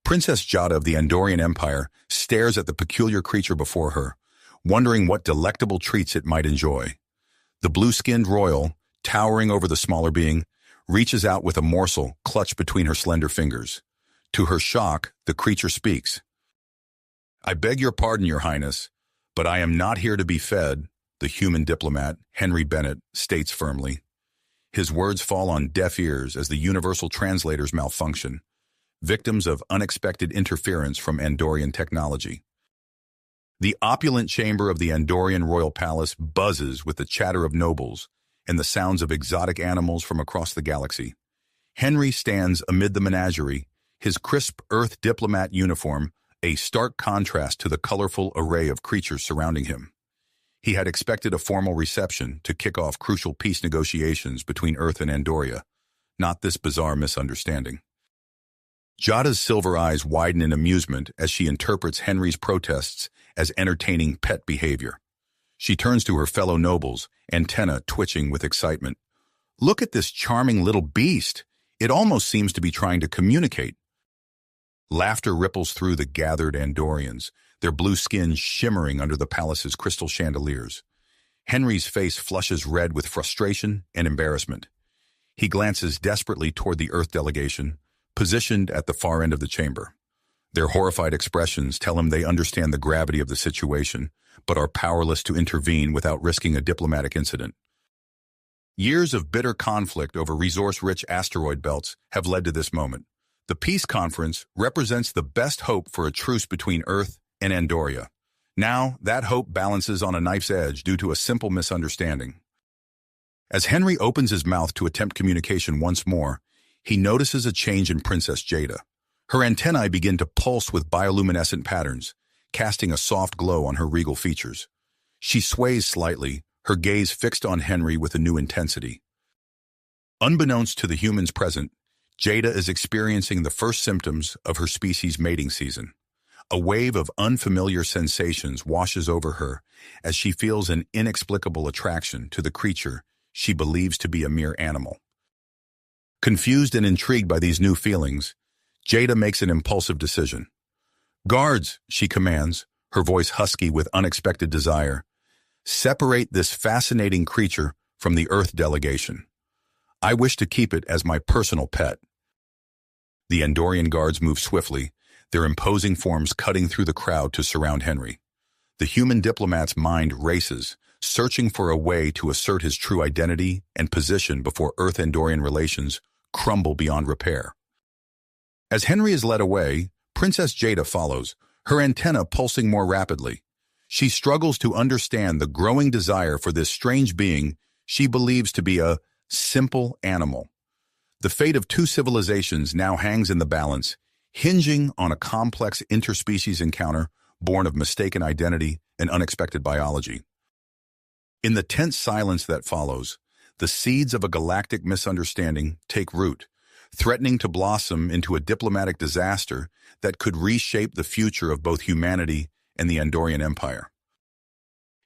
Princess Jada of the Andorian Empire stares at the peculiar creature before her, wondering what delectable treats it might enjoy. The blue-skinned royal, towering over the smaller being, reaches out with a morsel clutched between her slender fingers. To her shock, the creature speaks. "I beg your pardon, Your Highness, but I am not here to be fed," the human diplomat, Henry Bennett, states firmly. His words fall on deaf ears as the universal translators malfunction, victims of unexpected interference from Andorian technology. The opulent chamber of the Andorian royal palace buzzes with the chatter of nobles and the sounds of exotic animals from across the galaxy. Henry stands amid the menagerie, his crisp Earth diplomat uniform a stark contrast to the colorful array of creatures surrounding him. He had expected a formal reception to kick off crucial peace negotiations between Earth and Andoria, not this bizarre misunderstanding. Jada's silver eyes widen in amusement as she interprets Henry's protests as entertaining pet behavior. She turns to her fellow nobles, antenna twitching with excitement. "Look at this charming little beast. It almost seems to be trying to communicate." Laughter ripples through the gathered Andorians, their blue skin shimmering under the palace's crystal chandeliers. Henry's face flushes red with frustration and embarrassment. He glances desperately toward the Earth delegation, positioned at the far end of the chamber. Their horrified expressions tell him they understand the gravity of the situation, but are powerless to intervene without risking a diplomatic incident. Years of bitter conflict over resource-rich asteroid belts have led to this moment. The peace conference represents the best hope for a truce between Earth and Andoria. Now, that hope balances on a knife's edge due to a simple misunderstanding. As Henry opens his mouth to attempt communication once more, he notices a change in Princess Jada. Her antennae begin to pulse with bioluminescent patterns, casting a soft glow on her regal features. She sways slightly, her gaze fixed on Henry with a new intensity. Unbeknownst to the humans present, Jada is experiencing the first symptoms of her species' mating season. A wave of unfamiliar sensations washes over her as she feels an inexplicable attraction to the creature she believes to be a mere animal. Confused and intrigued by these new feelings, Jada makes an impulsive decision. "Guards," she commands, her voice husky with unexpected desire. "Separate this fascinating creature from the Earth delegation. I wish to keep it as my personal pet." The Andorian guards move swiftly, their imposing forms cutting through the crowd to surround Henry. The human diplomat's mind races, searching for a way to assert his true identity and position before Earth-Andorian relations crumble beyond repair. As Henry is led away, Princess Jada follows, her antenna pulsing more rapidly. She struggles to understand the growing desire for this strange being she believes to be a simple animal. The fate of two civilizations now hangs in the balance, hinging on a complex interspecies encounter born of mistaken identity and unexpected biology. In the tense silence that follows, the seeds of a galactic misunderstanding take root, threatening to blossom into a diplomatic disaster that could reshape the future of both humanity and the Andorian Empire.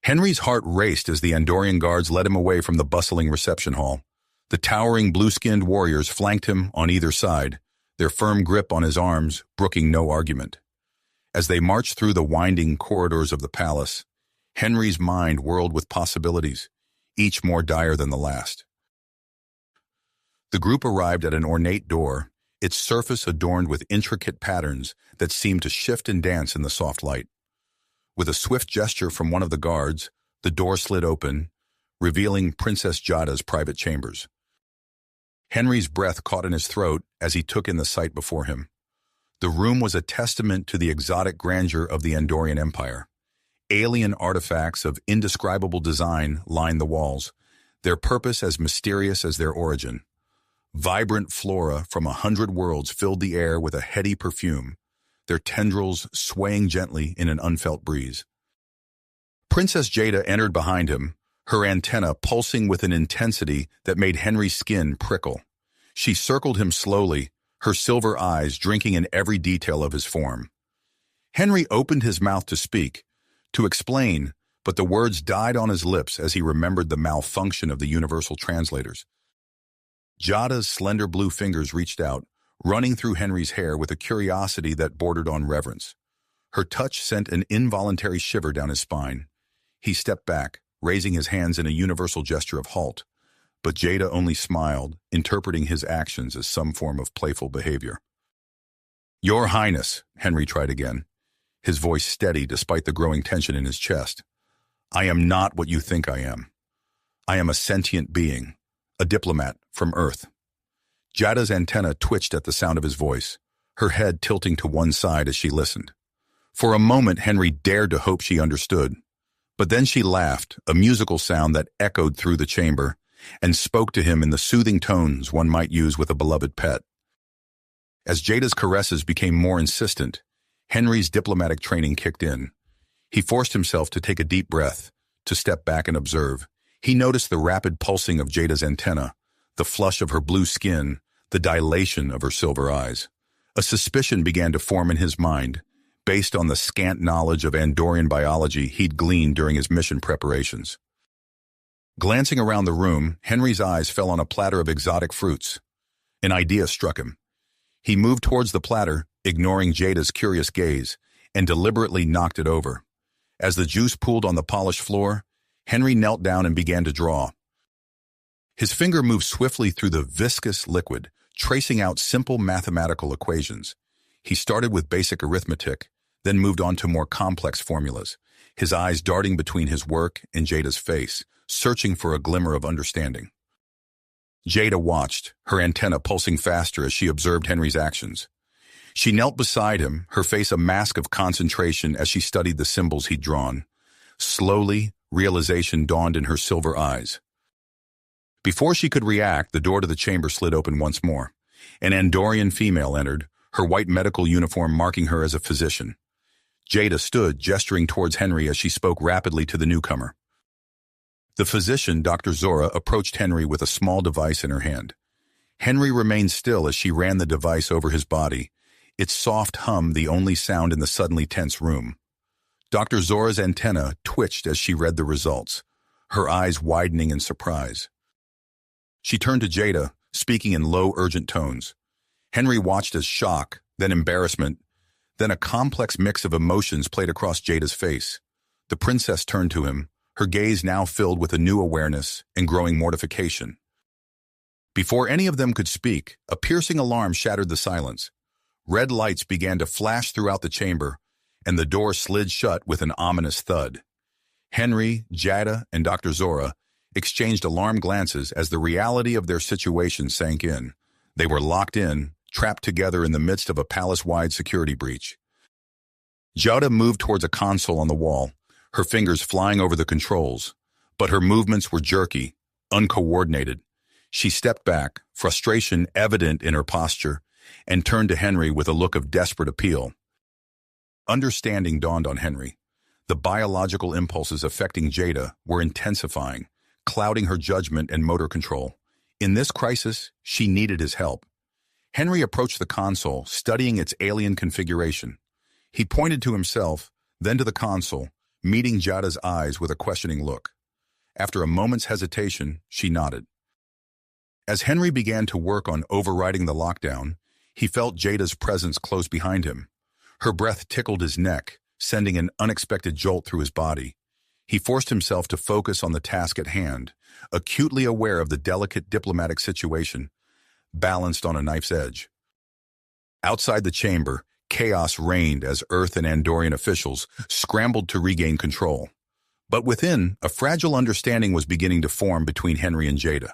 Henry's heart raced as the Andorian guards led him away from the bustling reception hall. The towering blue-skinned warriors flanked him on either side, their firm grip on his arms brooking no argument. As they marched through the winding corridors of the palace, Henry's mind whirled with possibilities, each more dire than the last. The group arrived at an ornate door, its surface adorned with intricate patterns that seemed to shift and dance in the soft light. With a swift gesture from one of the guards, the door slid open, revealing Princess Jada's private chambers. Henry's breath caught in his throat as he took in the sight before him. The room was a testament to the exotic grandeur of the Andorian Empire. Alien artifacts of indescribable design lined the walls, their purpose as mysterious as their origin. Vibrant flora from 100 worlds filled the air with a heady perfume, their tendrils swaying gently in an unfelt breeze. Princess Jada entered behind him, her antenna pulsing with an intensity that made Henry's skin prickle. She circled him slowly, her silver eyes drinking in every detail of his form. Henry opened his mouth to speak, to explain, but the words died on his lips as he remembered the malfunction of the universal translators. Jada's slender blue fingers reached out, running through Henry's hair with a curiosity that bordered on reverence. Her touch sent an involuntary shiver down his spine. He stepped back, raising his hands in a universal gesture of halt, but Jada only smiled, interpreting his actions as some form of playful behavior. "Your Highness," Henry tried again, his voice steady despite the growing tension in his chest. "I am not what you think I am. I am a sentient being, a diplomat from Earth." Jada's antenna twitched at the sound of his voice, her head tilting to one side as she listened. For a moment, Henry dared to hope she understood, but then she laughed, a musical sound that echoed through the chamber, and spoke to him in the soothing tones one might use with a beloved pet. As Jada's caresses became more insistent, Henry's diplomatic training kicked in. He forced himself to take a deep breath, to step back and observe. He noticed the rapid pulsing of Jada's antenna, the flush of her blue skin, the dilation of her silver eyes. A suspicion began to form in his mind, based on the scant knowledge of Andorian biology he'd gleaned during his mission preparations. Glancing around the room, Henry's eyes fell on a platter of exotic fruits. An idea struck him. He moved towards the platter, ignoring Jada's curious gaze, and deliberately knocked it over. As the juice pooled on the polished floor, Henry knelt down and began to draw. His finger moved swiftly through the viscous liquid, tracing out simple mathematical equations. He started with basic arithmetic, then moved on to more complex formulas, his eyes darting between his work and Jada's face, searching for a glimmer of understanding. Jada watched, her antenna pulsing faster as she observed Henry's actions. She knelt beside him, her face a mask of concentration as she studied the symbols he'd drawn. Slowly, realization dawned in her silver eyes. Before she could react, the door to the chamber slid open once more. An Andorian female entered, her white medical uniform marking her as a physician. Jada stood, gesturing towards Henry as she spoke rapidly to the newcomer. The physician, Dr. Zora, approached Henry with a small device in her hand. Henry remained still as she ran the device over his body, its soft hum the only sound in the suddenly tense room. Dr. Zora's antenna twitched as she read the results, her eyes widening in surprise. She turned to Jada, speaking in low, urgent tones. Henry watched as shock, then embarrassment, then a complex mix of emotions played across Jada's face. The princess turned to him, her gaze now filled with a new awareness and growing mortification. Before any of them could speak, a piercing alarm shattered the silence. Red lights began to flash throughout the chamber, and the door slid shut with an ominous thud. Henry, Jada, and Dr. Zora exchanged alarmed glances as the reality of their situation sank in. They were locked in, trapped together in the midst of a palace-wide security breach. Jada moved towards a console on the wall, her fingers flying over the controls, but her movements were jerky, uncoordinated. She stepped back, frustration evident in her posture, and turned to Henry with a look of desperate appeal. Understanding dawned on Henry. The biological impulses affecting Jada were intensifying, clouding her judgment and motor control. In this crisis, she needed his help. Henry approached the console, studying its alien configuration. He pointed to himself, then to the console, meeting Jada's eyes with a questioning look. After a moment's hesitation, she nodded. As Henry began to work on overriding the lockdown, he felt Jada's presence close behind him. Her breath tickled his neck, sending an unexpected jolt through his body. He forced himself to focus on the task at hand, acutely aware of the delicate diplomatic situation, balanced on a knife's edge. Outside the chamber, chaos reigned as Earth and Andorian officials scrambled to regain control. But within, a fragile understanding was beginning to form between Henry and Jada.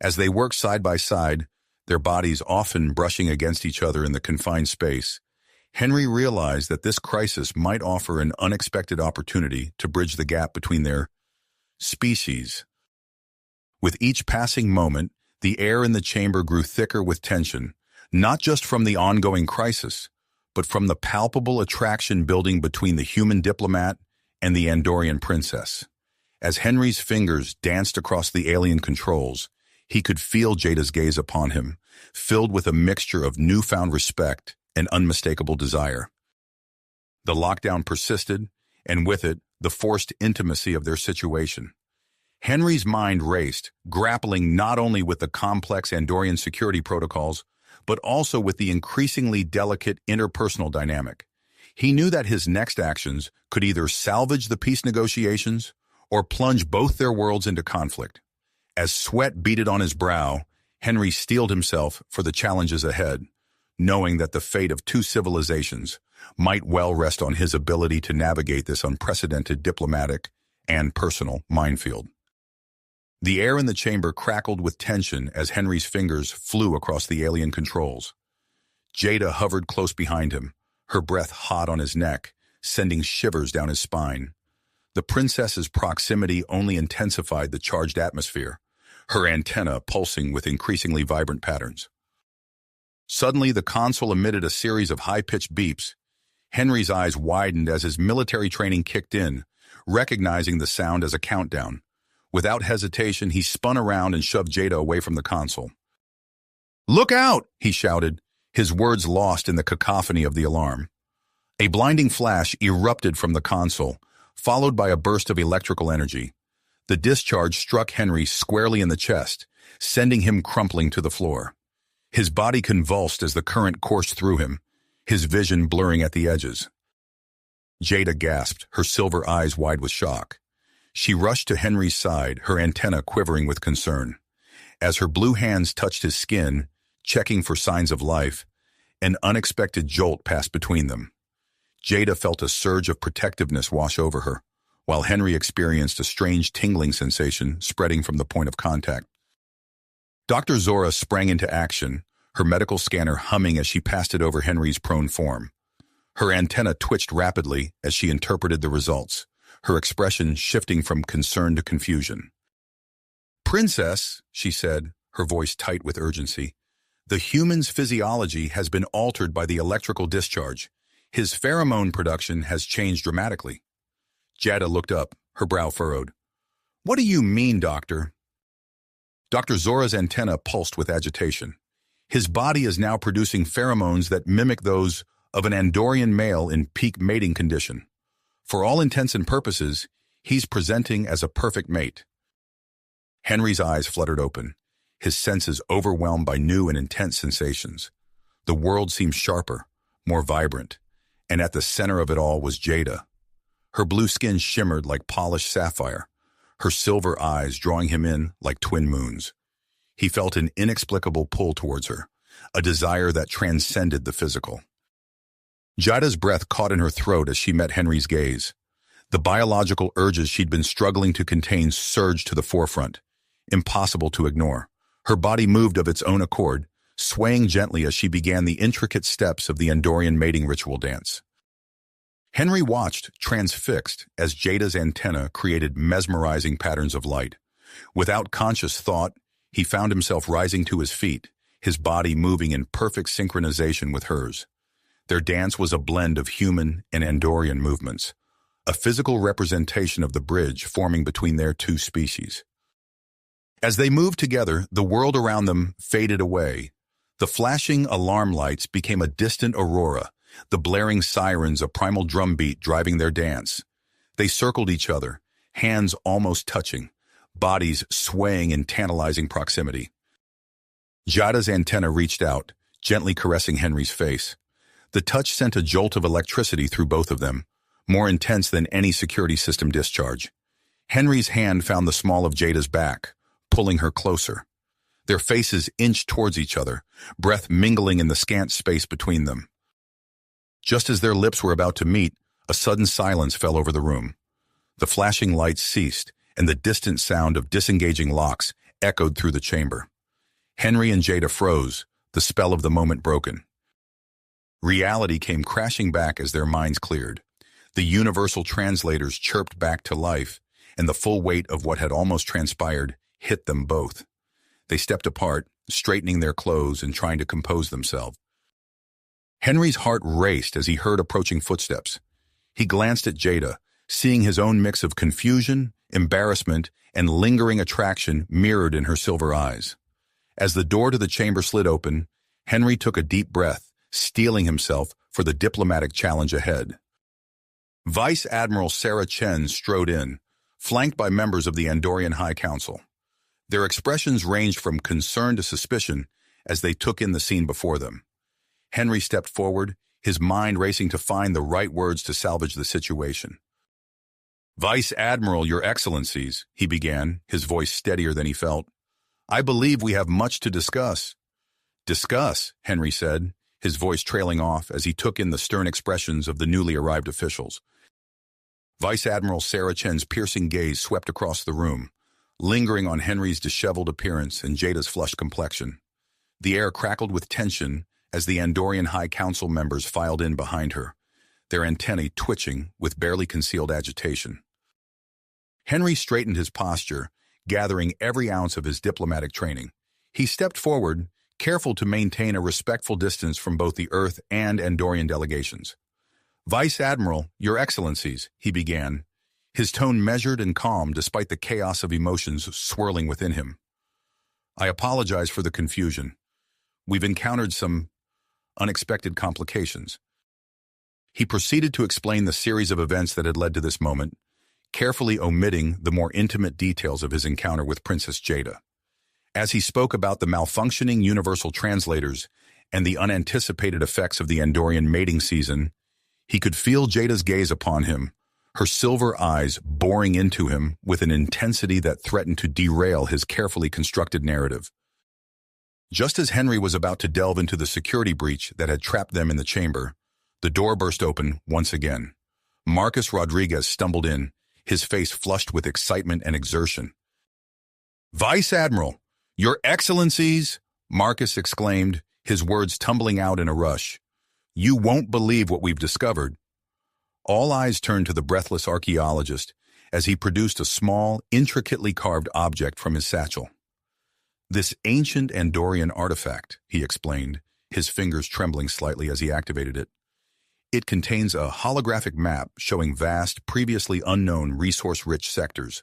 As they worked side by side, their bodies often brushing against each other in the confined space, Henry realized that this crisis might offer an unexpected opportunity to bridge the gap between their species. With each passing moment, the air in the chamber grew thicker with tension, not just from the ongoing crisis, but from the palpable attraction building between the human diplomat and the Andorian princess. As Henry's fingers danced across the alien controls, he could feel Jada's gaze upon him, filled with a mixture of newfound respect and unmistakable desire. The lockdown persisted, and with it, the forced intimacy of their situation. Henry's mind raced, grappling not only with the complex Andorian security protocols, but also with the increasingly delicate interpersonal dynamic. He knew that his next actions could either salvage the peace negotiations or plunge both their worlds into conflict. As sweat beaded on his brow, Henry steeled himself for the challenges ahead, knowing that the fate of two civilizations might well rest on his ability to navigate this unprecedented diplomatic and personal minefield. The air in the chamber crackled with tension as Henry's fingers flew across the alien controls. Jada hovered close behind him, her breath hot on his neck, sending shivers down his spine. The princess's proximity only intensified the charged atmosphere, her antenna pulsing with increasingly vibrant patterns. Suddenly, the console emitted a series of high-pitched beeps. Henry's eyes widened as his military training kicked in, recognizing the sound as a countdown. Without hesitation, he spun around and shoved Jada away from the console. "Look out!" he shouted, his words lost in the cacophony of the alarm. A blinding flash erupted from the console, followed by a burst of electrical energy. The discharge struck Henry squarely in the chest, sending him crumpling to the floor. His body convulsed as the current coursed through him, his vision blurring at the edges. Jada gasped, her silver eyes wide with shock. She rushed to Henry's side, her antenna quivering with concern. As her blue hands touched his skin, checking for signs of life, an unexpected jolt passed between them. Jada felt a surge of protectiveness wash over her, while Henry experienced a strange tingling sensation spreading from the point of contact. Dr. Zora sprang into action, her medical scanner humming as she passed it over Henry's prone form. Her antenna twitched rapidly as she interpreted the results, her expression shifting from concern to confusion. "Princess," she said, her voice tight with urgency, "the human's physiology has been altered by the electrical discharge. His pheromone production has changed dramatically." Jada looked up, her brow furrowed. "What do you mean, Doctor?" Dr. Zora's antenna pulsed with agitation. His body is now producing pheromones that mimic those of an Andorian male in peak mating condition. For all intents and purposes, he's presenting as a perfect mate. Henry's eyes fluttered open, his senses overwhelmed by new and intense sensations. The world seemed sharper, more vibrant, and at the center of it all was Jada. Her blue skin shimmered like polished sapphire, her silver eyes drawing him in like twin moons. He felt an inexplicable pull towards her, a desire that transcended the physical. Jada's breath caught in her throat as she met Henry's gaze. The biological urges she'd been struggling to contain surged to the forefront, impossible to ignore. Her body moved of its own accord, swaying gently as she began the intricate steps of the Andorian mating ritual dance. Henry watched, transfixed, as Jada's antenna created mesmerizing patterns of light. Without conscious thought, he found himself rising to his feet, his body moving in perfect synchronization with hers. Their dance was a blend of human and Andorian movements, a physical representation of the bridge forming between their two species. As they moved together, the world around them faded away. The flashing alarm lights became a distant aurora, the blaring sirens a primal drumbeat driving their dance. They circled each other, hands almost touching, bodies swaying in tantalizing proximity. Jada's antenna reached out, gently caressing Henry's face. The touch sent a jolt of electricity through both of them, more intense than any security system discharge. Henry's hand found the small of Jada's back, pulling her closer. Their faces inched towards each other, breath mingling in the scant space between them. Just as their lips were about to meet, a sudden silence fell over the room. The flashing lights ceased, and the distant sound of disengaging locks echoed through the chamber. Henry and Jada froze, the spell of the moment broken. Reality came crashing back as their minds cleared. The universal translators chirped back to life, and the full weight of what had almost transpired hit them both. They stepped apart, straightening their clothes and trying to compose themselves. Henry's heart raced as he heard approaching footsteps. He glanced at Jada, seeing his own mix of confusion, embarrassment, and lingering attraction mirrored in her silver eyes. As the door to the chamber slid open, Henry took a deep breath, steeling himself for the diplomatic challenge ahead. Vice Admiral Sarah Chen strode in, flanked by members of the Andorian High Council. Their expressions ranged from concern to suspicion as they took in the scene before them. Henry stepped forward, his mind racing to find the right words to salvage the situation. "Vice Admiral, Your Excellencies," he began, his voice steadier than he felt. "I believe we have much to discuss." "Discuss," Henry said, his voice trailing off as he took in the stern expressions of the newly arrived officials. Vice Admiral Sarah Chen's piercing gaze swept across the room, lingering on Henry's disheveled appearance and Jada's flushed complexion. The air crackled with tension as the Andorian High Council members filed in behind her, their antennae twitching with barely concealed agitation. Henry straightened his posture, gathering every ounce of his diplomatic training. He stepped forward, careful to maintain a respectful distance from both the Earth and Andorian delegations. "Vice Admiral, Your Excellencies," he began, his tone measured and calm despite the chaos of emotions swirling within him. "I apologize for the confusion. We've encountered some unexpected complications." He proceeded to explain the series of events that had led to this moment, carefully omitting the more intimate details of his encounter with Princess Jada. As he spoke about the malfunctioning universal translators and the unanticipated effects of the Andorian mating season, he could feel Jada's gaze upon him, her silver eyes boring into him with an intensity that threatened to derail his carefully constructed narrative. Just as Henry was about to delve into the security breach that had trapped them in the chamber, the door burst open once again. Marcus Rodriguez stumbled in, his face flushed with excitement and exertion. "Vice Admiral, Your Excellencies," Marcus exclaimed, his words tumbling out in a rush. "You won't believe what we've discovered." All eyes turned to the breathless archaeologist as he produced a small, intricately carved object from his satchel. "This ancient Andorian artifact," he explained, his fingers trembling slightly as he activated it. "It contains a holographic map showing vast, previously unknown resource-rich sectors."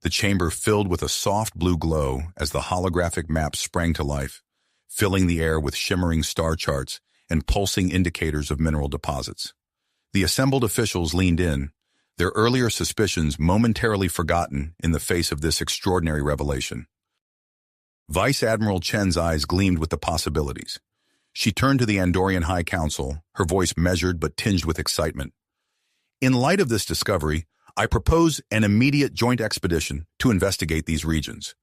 The chamber filled with a soft blue glow as the holographic map sprang to life, filling the air with shimmering star charts and pulsing indicators of mineral deposits. The assembled officials leaned in, their earlier suspicions momentarily forgotten in the face of this extraordinary revelation. Vice Admiral Chen's eyes gleamed with the possibilities. She turned to the Andorian High Council, her voice measured but tinged with excitement. "In light of this discovery, I propose an immediate joint expedition to investigate these regions.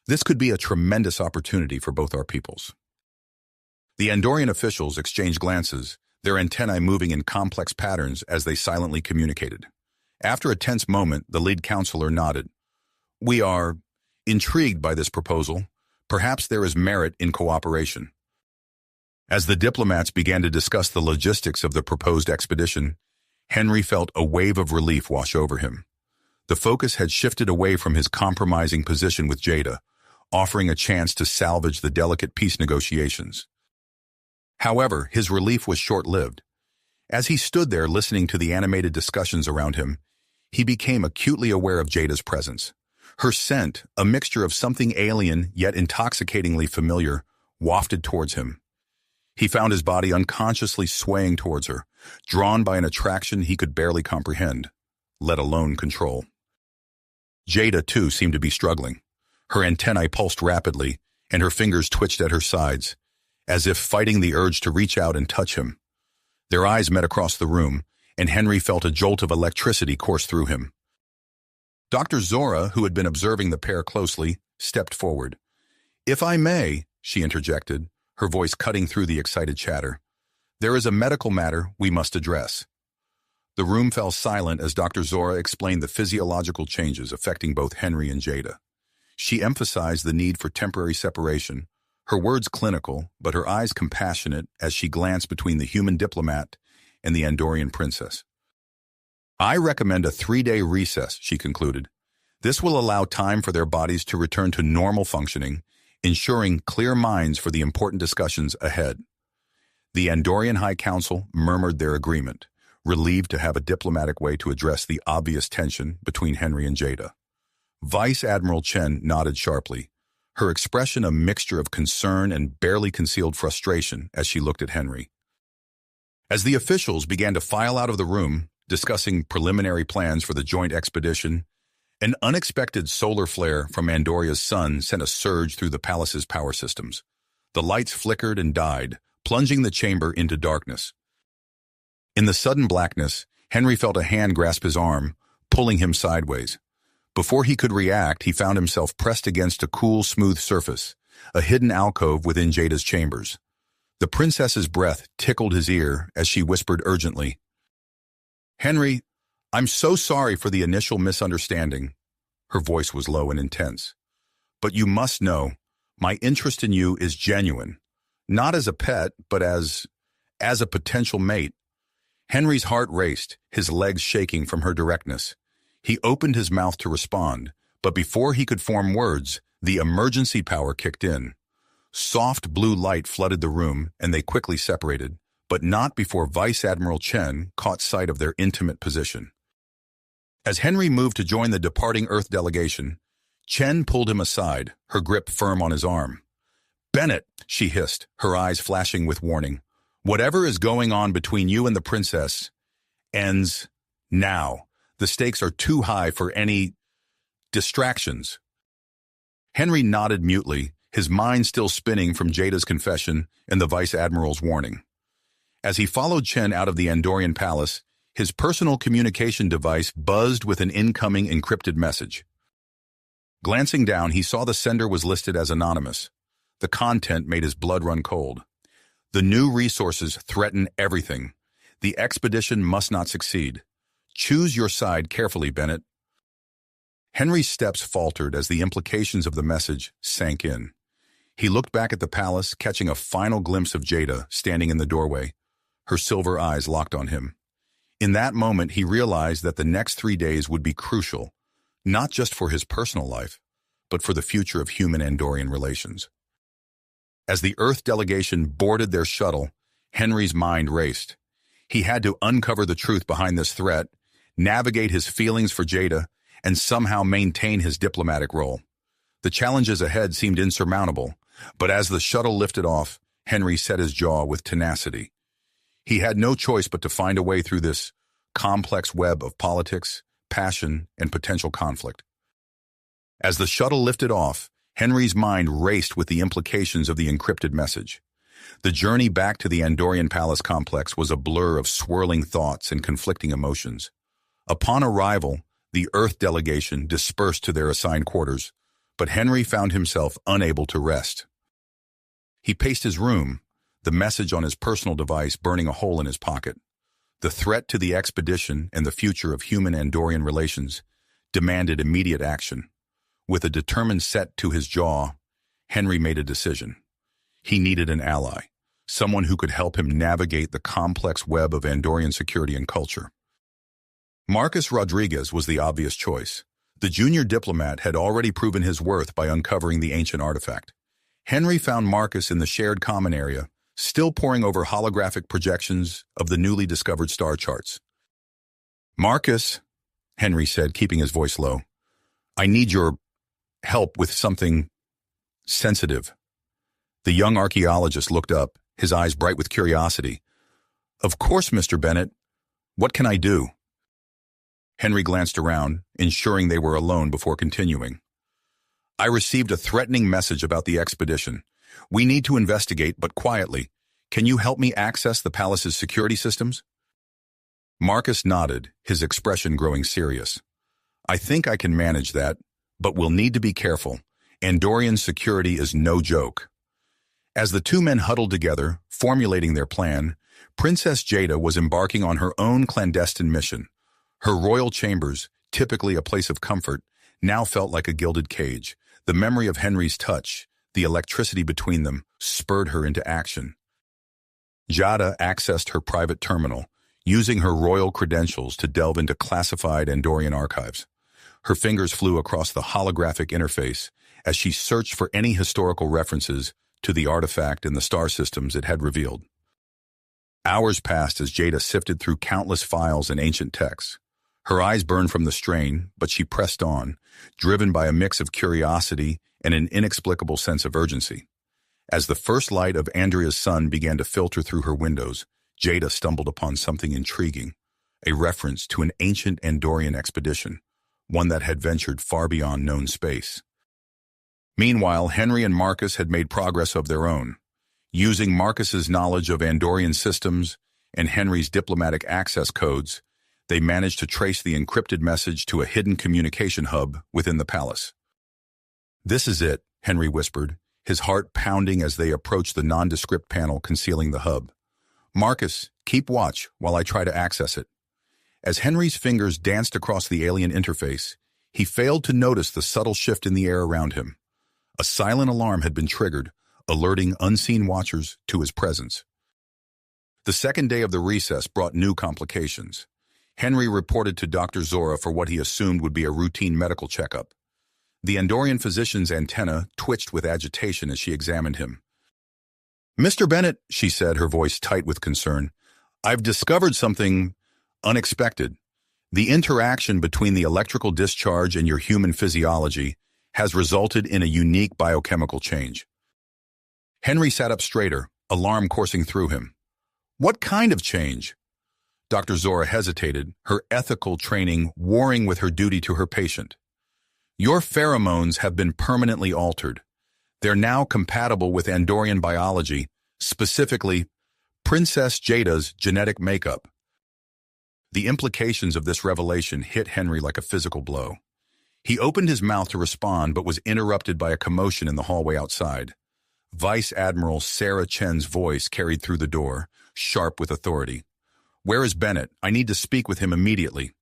This could be a tremendous opportunity for both our peoples." The Andorian officials exchanged glances, their antennae moving in complex patterns as they silently communicated. After a tense moment, the lead counselor nodded. "We are intrigued by this proposal. Perhaps there is merit in cooperation." As the diplomats began to discuss the logistics of the proposed expedition, Henry felt a wave of relief wash over him. The focus had shifted away from his compromising position with Jada, offering a chance to salvage the delicate peace negotiations. However, his relief was short-lived. As he stood there listening to the animated discussions around him, he became acutely aware of Jada's presence. Her scent, a mixture of something alien yet intoxicatingly familiar, wafted towards him. He found his body unconsciously swaying towards her, drawn by an attraction he could barely comprehend, let alone control. Jada, too, seemed to be struggling. Her antennae pulsed rapidly, and her fingers twitched at her sides, as if fighting the urge to reach out and touch him. Their eyes met across the room, and Henry felt a jolt of electricity course through him. Dr. Zora, who had been observing the pair closely, stepped forward. "If I may," she interjected, her voice cutting through the excited chatter, "there is a medical matter we must address." The room fell silent as Dr. Zora explained the physiological changes affecting both Henry and Jada. She emphasized the need for temporary separation, her words clinical, but her eyes compassionate as she glanced between the human diplomat and the Andorian princess. "I recommend a 3-day recess," she concluded. "This will allow time for their bodies to return to normal functioning, ensuring clear minds for the important discussions ahead." The Andorian High Council murmured their agreement, relieved to have a diplomatic way to address the obvious tension between Henry and Jada. Vice Admiral Chen nodded sharply, her expression a mixture of concern and barely concealed frustration as she looked at Henry. As the officials began to file out of the room, discussing preliminary plans for the joint expedition, an unexpected solar flare from Andoria's sun sent a surge through the palace's power systems. The lights flickered and died, plunging the chamber into darkness. In the sudden blackness, Henry felt a hand grasp his arm, pulling him sideways. Before he could react, he found himself pressed against a cool, smooth surface, a hidden alcove within Jada's chambers. The princess's breath tickled his ear as she whispered urgently, "Henry, I'm so sorry for the initial misunderstanding." Her voice was low and intense. "But you must know, my interest in you is genuine. Not as a pet, but as a potential mate." Henry's heart raced, his legs shaking from her directness. He opened his mouth to respond, but before he could form words, the emergency power kicked in. Soft blue light flooded the room, and they quickly separated, but not before Vice Admiral Chen caught sight of their intimate position. As Henry moved to join the departing Earth delegation, Chen pulled him aside, her grip firm on his arm. "Bennett," she hissed, her eyes flashing with warning, "whatever is going on between you and the princess ends now. The stakes are too high for any distractions." Henry nodded mutely, his mind still spinning from Jada's confession and the Vice Admiral's warning. As he followed Chen out of the Andorian palace, his personal communication device buzzed with an incoming encrypted message. Glancing down, he saw the sender was listed as anonymous. The content made his blood run cold. "The new resources threaten everything. The expedition must not succeed. Choose your side carefully, Bennett." Henry's steps faltered as the implications of the message sank in. He looked back at the palace, catching a final glimpse of Jada standing in the doorway, her silver eyes locked on him. In that moment, he realized that the next 3 days would be crucial, not just for his personal life, but for the future of human-Andorian relations. As the Earth delegation boarded their shuttle, Henry's mind raced. He had to uncover the truth behind this threat, navigate his feelings for Jada, and somehow maintain his diplomatic role. The challenges ahead seemed insurmountable, but as the shuttle lifted off, Henry set his jaw with tenacity. He had no choice but to find a way through this complex web of politics, passion, and potential conflict. As the shuttle lifted off, Henry's mind raced with the implications of the encrypted message. The journey back to the Andorian Palace complex was a blur of swirling thoughts and conflicting emotions. Upon arrival, the Earth delegation dispersed to their assigned quarters, but Henry found himself unable to rest. He paced his room, the message on his personal device burning a hole in his pocket. The threat to the expedition and the future of human-Andorian relations demanded immediate action. With a determined set to his jaw, Henry made a decision. He needed an ally, someone who could help him navigate the complex web of Andorian security and culture. Marcus Rodriguez was the obvious choice. The junior diplomat had already proven his worth by uncovering the ancient artifact. Henry found Marcus in the shared common area, still poring over holographic projections of the newly discovered star charts. "Marcus," Henry said, keeping his voice low, "I need your help with something sensitive." The young archaeologist looked up, his eyes bright with curiosity. "Of course, Mr. Bennett. What can I do?" Henry glanced around, ensuring they were alone before continuing. "I received a threatening message about the expedition. We need to investigate, but quietly. Can you help me access the palace's security systems?" Marcus nodded, his expression growing serious. "I think I can manage that, but we'll need to be careful. Andorian security is no joke." As the two men huddled together, formulating their plan, Princess Jada was embarking on her own clandestine mission. Her royal chambers, typically a place of comfort, now felt like a gilded cage. The memory of Henry's touch, the electricity between them, spurred her into action. Jada accessed her private terminal, using her royal credentials to delve into classified Andorian archives. Her fingers flew across the holographic interface as she searched for any historical references to the artifact and the star systems it had revealed. Hours passed as Jada sifted through countless files and ancient texts. Her eyes burned from the strain, but she pressed on, driven by a mix of curiosity and an inexplicable sense of urgency. As the first light of Andrea's sun began to filter through her windows, Jada stumbled upon something intriguing, a reference to an ancient Andorian expedition, one that had ventured far beyond known space. Meanwhile, Henry and Marcus had made progress of their own. Using Marcus's knowledge of Andorian systems and Henry's diplomatic access codes, they managed to trace the encrypted message to a hidden communication hub within the palace. "This is it," Henry whispered, his heart pounding as they approached the nondescript panel concealing the hub. "Marcus, keep watch while I try to access it." As Henry's fingers danced across the alien interface, he failed to notice the subtle shift in the air around him. A silent alarm had been triggered, alerting unseen watchers to his presence. The second day of the recess brought new complications. Henry reported to Dr. Zora for what he assumed would be a routine medical checkup. The Andorian physician's antenna twitched with agitation as she examined him. "Mr. Bennett," she said, her voice tight with concern, "I've discovered something unexpected. The interaction between the electrical discharge and your human physiology has resulted in a unique biochemical change." Henry sat up straighter, alarm coursing through him. "What kind of change?" Dr. Zora hesitated, her ethical training warring with her duty to her patient. "Your pheromones have been permanently altered. They're now compatible with Andorian biology, specifically Princess Jada's genetic makeup." The implications of this revelation hit Henry like a physical blow. He opened his mouth to respond but was interrupted by a commotion in the hallway outside. Vice Admiral Sarah Chen's voice carried through the door, sharp with authority. "Where is Bennett? I need to speak with him immediately."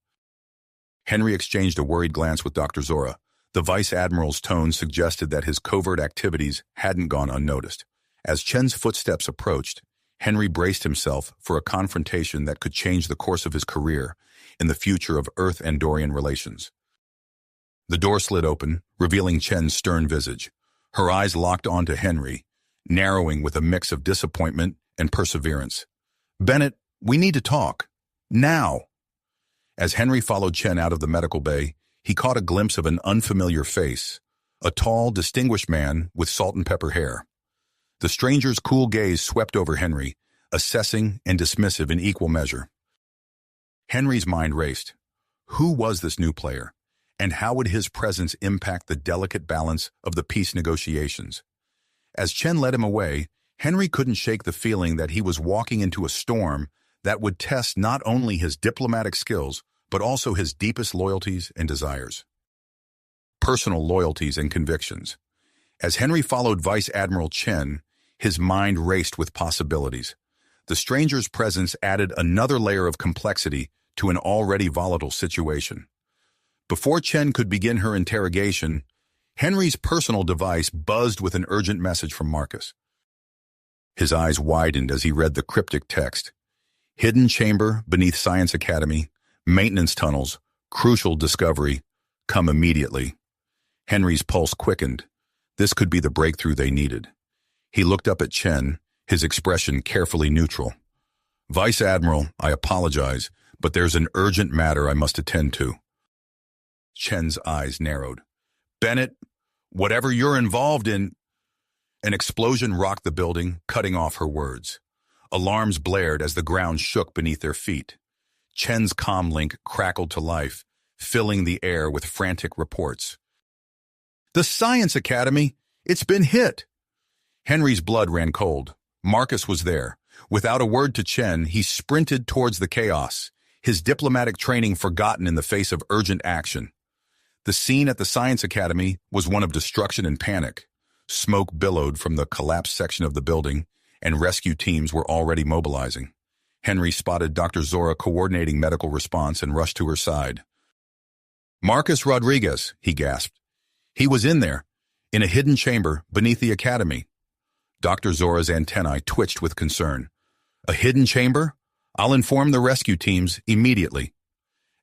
Henry exchanged a worried glance with Dr. Zora. The Vice Admiral's tone suggested that his covert activities hadn't gone unnoticed. As Chen's footsteps approached, Henry braced himself for a confrontation that could change the course of his career in the future of Earth-Andorian relations. The door slid open, revealing Chen's stern visage. Her eyes locked onto Henry, narrowing with a mix of disappointment and perseverance. "Bennett, we need to talk. Now." As Henry followed Chen out of the medical bay, he caught a glimpse of an unfamiliar face, a tall, distinguished man with salt and pepper hair. The stranger's cool gaze swept over Henry, assessing and dismissive in equal measure. Henry's mind raced. Who was this new player? And how would his presence impact the delicate balance of the peace negotiations? As Chen led him away, Henry couldn't shake the feeling that he was walking into a storm that would test not only his diplomatic skills, but also his deepest loyalties and desires. Personal loyalties and convictions. As Henry followed Vice Admiral Chen, his mind raced with possibilities. The stranger's presence added another layer of complexity to an already volatile situation. Before Chen could begin her interrogation, Henry's personal device buzzed with an urgent message from Marcus. His eyes widened as he read the cryptic text. "Hidden chamber beneath Science Academy, maintenance tunnels, crucial discovery, come immediately." Henry's pulse quickened. This could be the breakthrough they needed. He looked up at Chen, his expression carefully neutral. "Vice Admiral, I apologize, but there's an urgent matter I must attend to." Chen's eyes narrowed. "Bennett, whatever you're involved in—" An explosion rocked the building, cutting off her words. Alarms blared as the ground shook beneath their feet. Chen's comlink crackled to life, filling the air with frantic reports. "The Science Academy! It's been hit!" Henry's blood ran cold. Marcus was there. Without a word to Chen, he sprinted towards the chaos, his diplomatic training forgotten in the face of urgent action. The scene at the Science Academy was one of destruction and panic. Smoke billowed from the collapsed section of the building, and rescue teams were already mobilizing. Henry spotted Dr. Zora coordinating medical response and rushed to her side. "Marcus Rodriguez," he gasped. "He was in there, in a hidden chamber beneath the academy." Dr. Zora's antennae twitched with concern. "A hidden chamber? I'll inform the rescue teams immediately."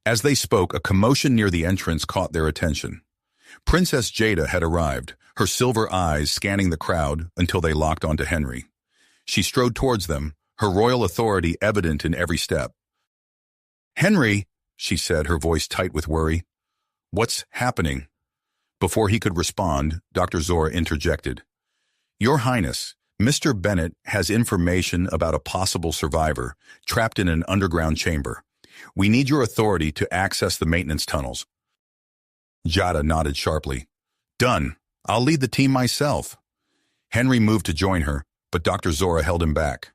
As they spoke, a commotion near the entrance caught their attention. Princess Jada had arrived, her silver eyes scanning the crowd until they locked onto Henry. She strode towards them, her royal authority evident in every step. "Henry," she said, her voice tight with worry. "What's happening?" Before he could respond, Dr. Zora interjected. "Your Highness, Mr. Bennett has information about a possible survivor trapped in an underground chamber. We need your authority to access the maintenance tunnels." Jada nodded sharply. "Done. I'll lead the team myself. Henry moved to join her, but Dr. Zora held him back.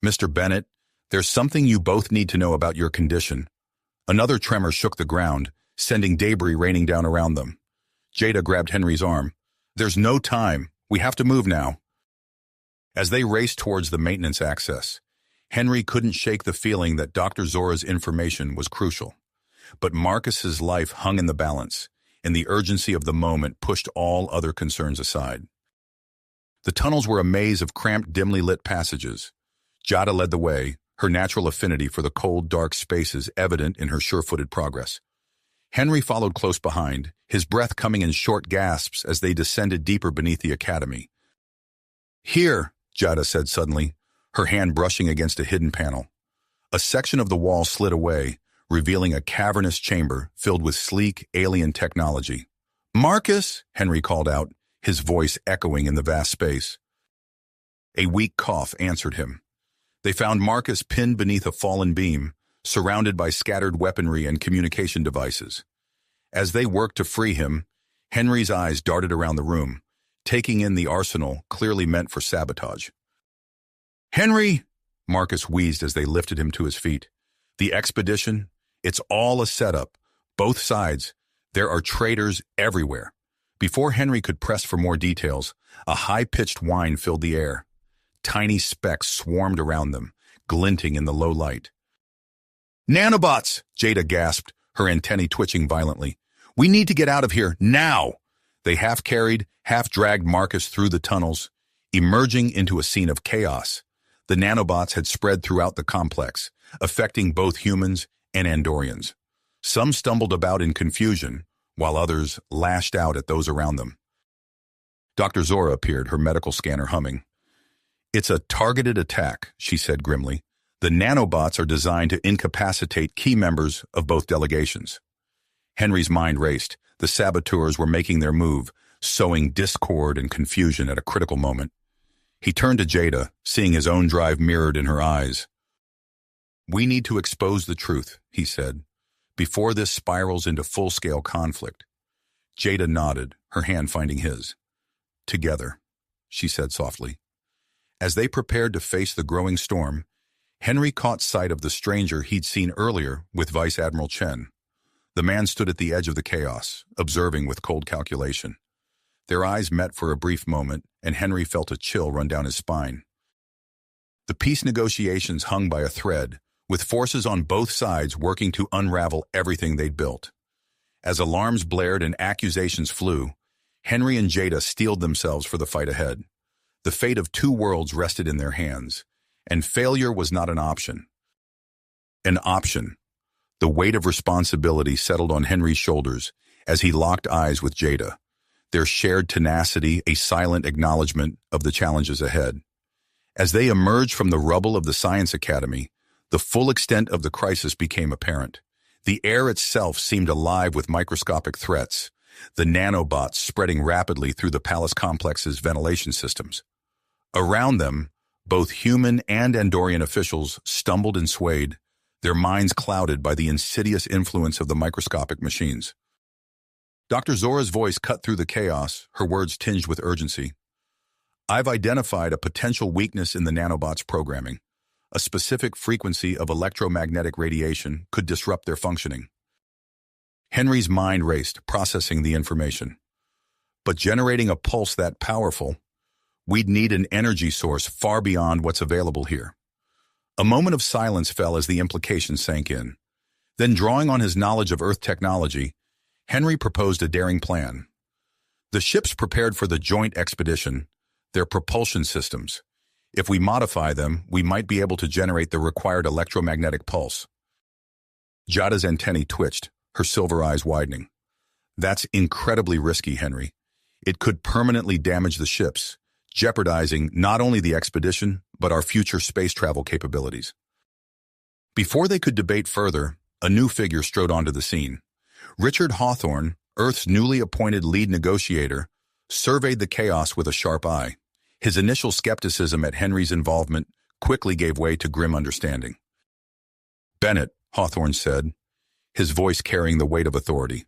Mr. Bennett, there's something you both need to know about your condition. Another tremor shook the ground, sending debris raining down around them. Jada grabbed Henry's arm. There's no time. We have to move now. As they raced towards the maintenance access, Henry couldn't shake the feeling that Dr. Zora's information was crucial. But Marcus's life hung in the balance, and the urgency of the moment pushed all other concerns aside. The tunnels were a maze of cramped, dimly lit passages. Jada led the way, her natural affinity for the cold, dark spaces evident in her sure-footed progress. Henry followed close behind, his breath coming in short gasps as they descended deeper beneath the academy. Here, Jada said suddenly, her hand brushing against a hidden panel. A section of the wall slid away, revealing a cavernous chamber filled with sleek, alien technology. Marcus, Henry called out, his voice echoing in the vast space. A weak cough answered him. They found Marcus pinned beneath a fallen beam, surrounded by scattered weaponry and communication devices. As they worked to free him, Henry's eyes darted around the room, taking in the arsenal clearly meant for sabotage. Henry, Marcus wheezed as they lifted him to his feet. The expedition, it's all a setup. Both sides. There are traitors everywhere. Before Henry could press for more details, a high-pitched whine filled the air. Tiny specks swarmed around them, glinting in the low light. Nanobots, Jada gasped, her antennae twitching violently. We need to get out of here, now! They half-carried, half-dragged Marcus through the tunnels, emerging into a scene of chaos. The nanobots had spread throughout the complex, affecting both humans and Andorians. Some stumbled about in confusion, while others lashed out at those around them. Dr. Zora appeared, her medical scanner humming. It's a targeted attack, she said grimly. The nanobots are designed to incapacitate key members of both delegations. Henry's mind raced. The saboteurs were making their move, sowing discord and confusion at a critical moment. He turned to Jada, seeing his own drive mirrored in her eyes. We need to expose the truth, he said, before this spirals into full-scale conflict. Jada nodded, her hand finding his. Together, she said softly. As they prepared to face the growing storm, Henry caught sight of the stranger he'd seen earlier with Vice Admiral Chen. The man stood at the edge of the chaos, observing with cold calculation. Their eyes met for a brief moment, and Henry felt a chill run down his spine. The peace negotiations hung by a thread, with forces on both sides working to unravel everything they'd built. As alarms blared and accusations flew, Henry and Jada steeled themselves for the fight ahead. The fate of two worlds rested in their hands, and failure was not an option. An option. The weight of responsibility settled on Henry's shoulders as he locked eyes with Jada, their shared tenacity a silent acknowledgement of the challenges ahead. As they emerged from the rubble of the Science Academy, the full extent of the crisis became apparent. The air itself seemed alive with microscopic threats, the nanobots spreading rapidly through the palace complex's ventilation systems. Around them, both human and Andorian officials stumbled and swayed, their minds clouded by the insidious influence of the microscopic machines. Dr. Zora's voice cut through the chaos, her words tinged with urgency. I've identified a potential weakness in the nanobots' programming. A specific frequency of electromagnetic radiation could disrupt their functioning. Henry's mind raced, processing the information. But generating a pulse that powerful, we'd need an energy source far beyond what's available here. A moment of silence fell as the implications sank in. Then, drawing on his knowledge of Earth technology, Henry proposed a daring plan. The ships prepared for the joint expedition, their propulsion systems. If we modify them, we might be able to generate the required electromagnetic pulse. Jada's antennae twitched, her silver eyes widening. That's incredibly risky, Henry. It could permanently damage the ships, jeopardizing not only the expedition, but our future space travel capabilities. Before they could debate further, a new figure strode onto the scene. Richard Hawthorne, Earth's newly appointed lead negotiator, surveyed the chaos with a sharp eye. His initial skepticism at Henry's involvement quickly gave way to grim understanding. Bennett, Hawthorne said, his voice carrying the weight of authority.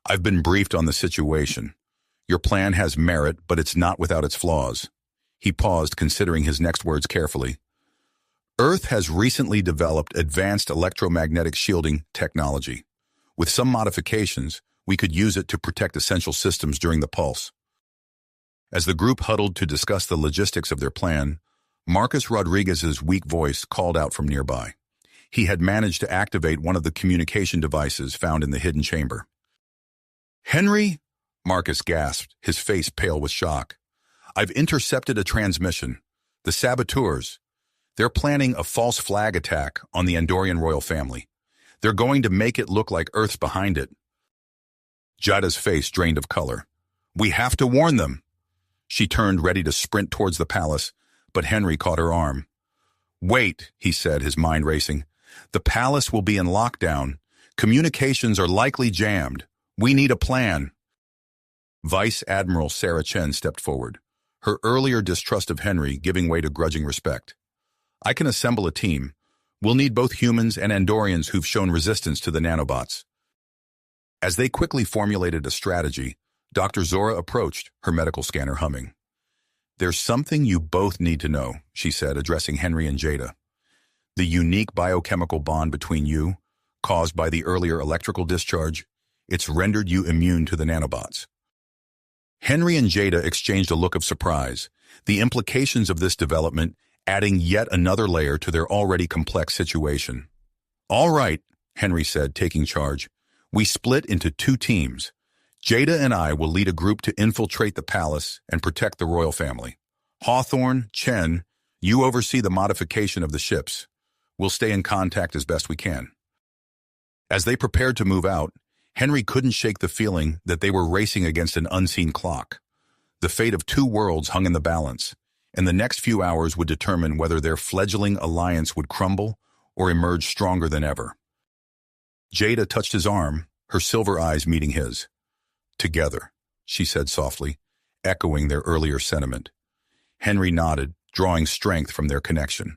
I've been briefed on the situation. Your plan has merit, but it's not without its flaws. He paused, considering his next words carefully. Earth has recently developed advanced electromagnetic shielding technology. With some modifications, we could use it to protect essential systems during the pulse. As the group huddled to discuss the logistics of their plan, Marcus Rodriguez's weak voice called out from nearby. He had managed to activate one of the communication devices found in the hidden chamber. "Henry?" Marcus gasped, his face pale with shock. "I've intercepted a transmission. The saboteurs. They're planning a false flag attack on the Andorian royal family. They're going to make it look like Earth's behind it." Jada's face drained of color. "We have to warn them." She turned, ready to sprint towards the palace, but Henry caught her arm. "Wait," he said, his mind racing. "The palace will be in lockdown. Communications are likely jammed. We need a plan." Vice Admiral Sarah Chen stepped forward, her earlier distrust of Henry giving way to grudging respect. "I can assemble a team. We'll need both humans and Andorians who've shown resistance to the nanobots." As they quickly formulated a strategy, Dr. Zora approached, her medical scanner humming. "There's something you both need to know," she said, addressing Henry and Jada. "The unique biochemical bond between you, caused by the earlier electrical discharge, it's rendered you immune to the nanobots." Henry and Jada exchanged a look of surprise, the implications of this development adding yet another layer to their already complex situation. "All right," Henry said, taking charge. "We split into 2 teams. Jada and I will lead a group to infiltrate the palace and protect the royal family. Hawthorne, Chen, you oversee the modification of the ships. We'll stay in contact as best we can." As they prepared to move out, Henry couldn't shake the feeling that they were racing against an unseen clock. The fate of 2 worlds hung in the balance, and the next few hours would determine whether their fledgling alliance would crumble or emerge stronger than ever. Jada touched his arm, her silver eyes meeting his. "Together," she said softly, echoing their earlier sentiment. Henry nodded, drawing strength from their connection.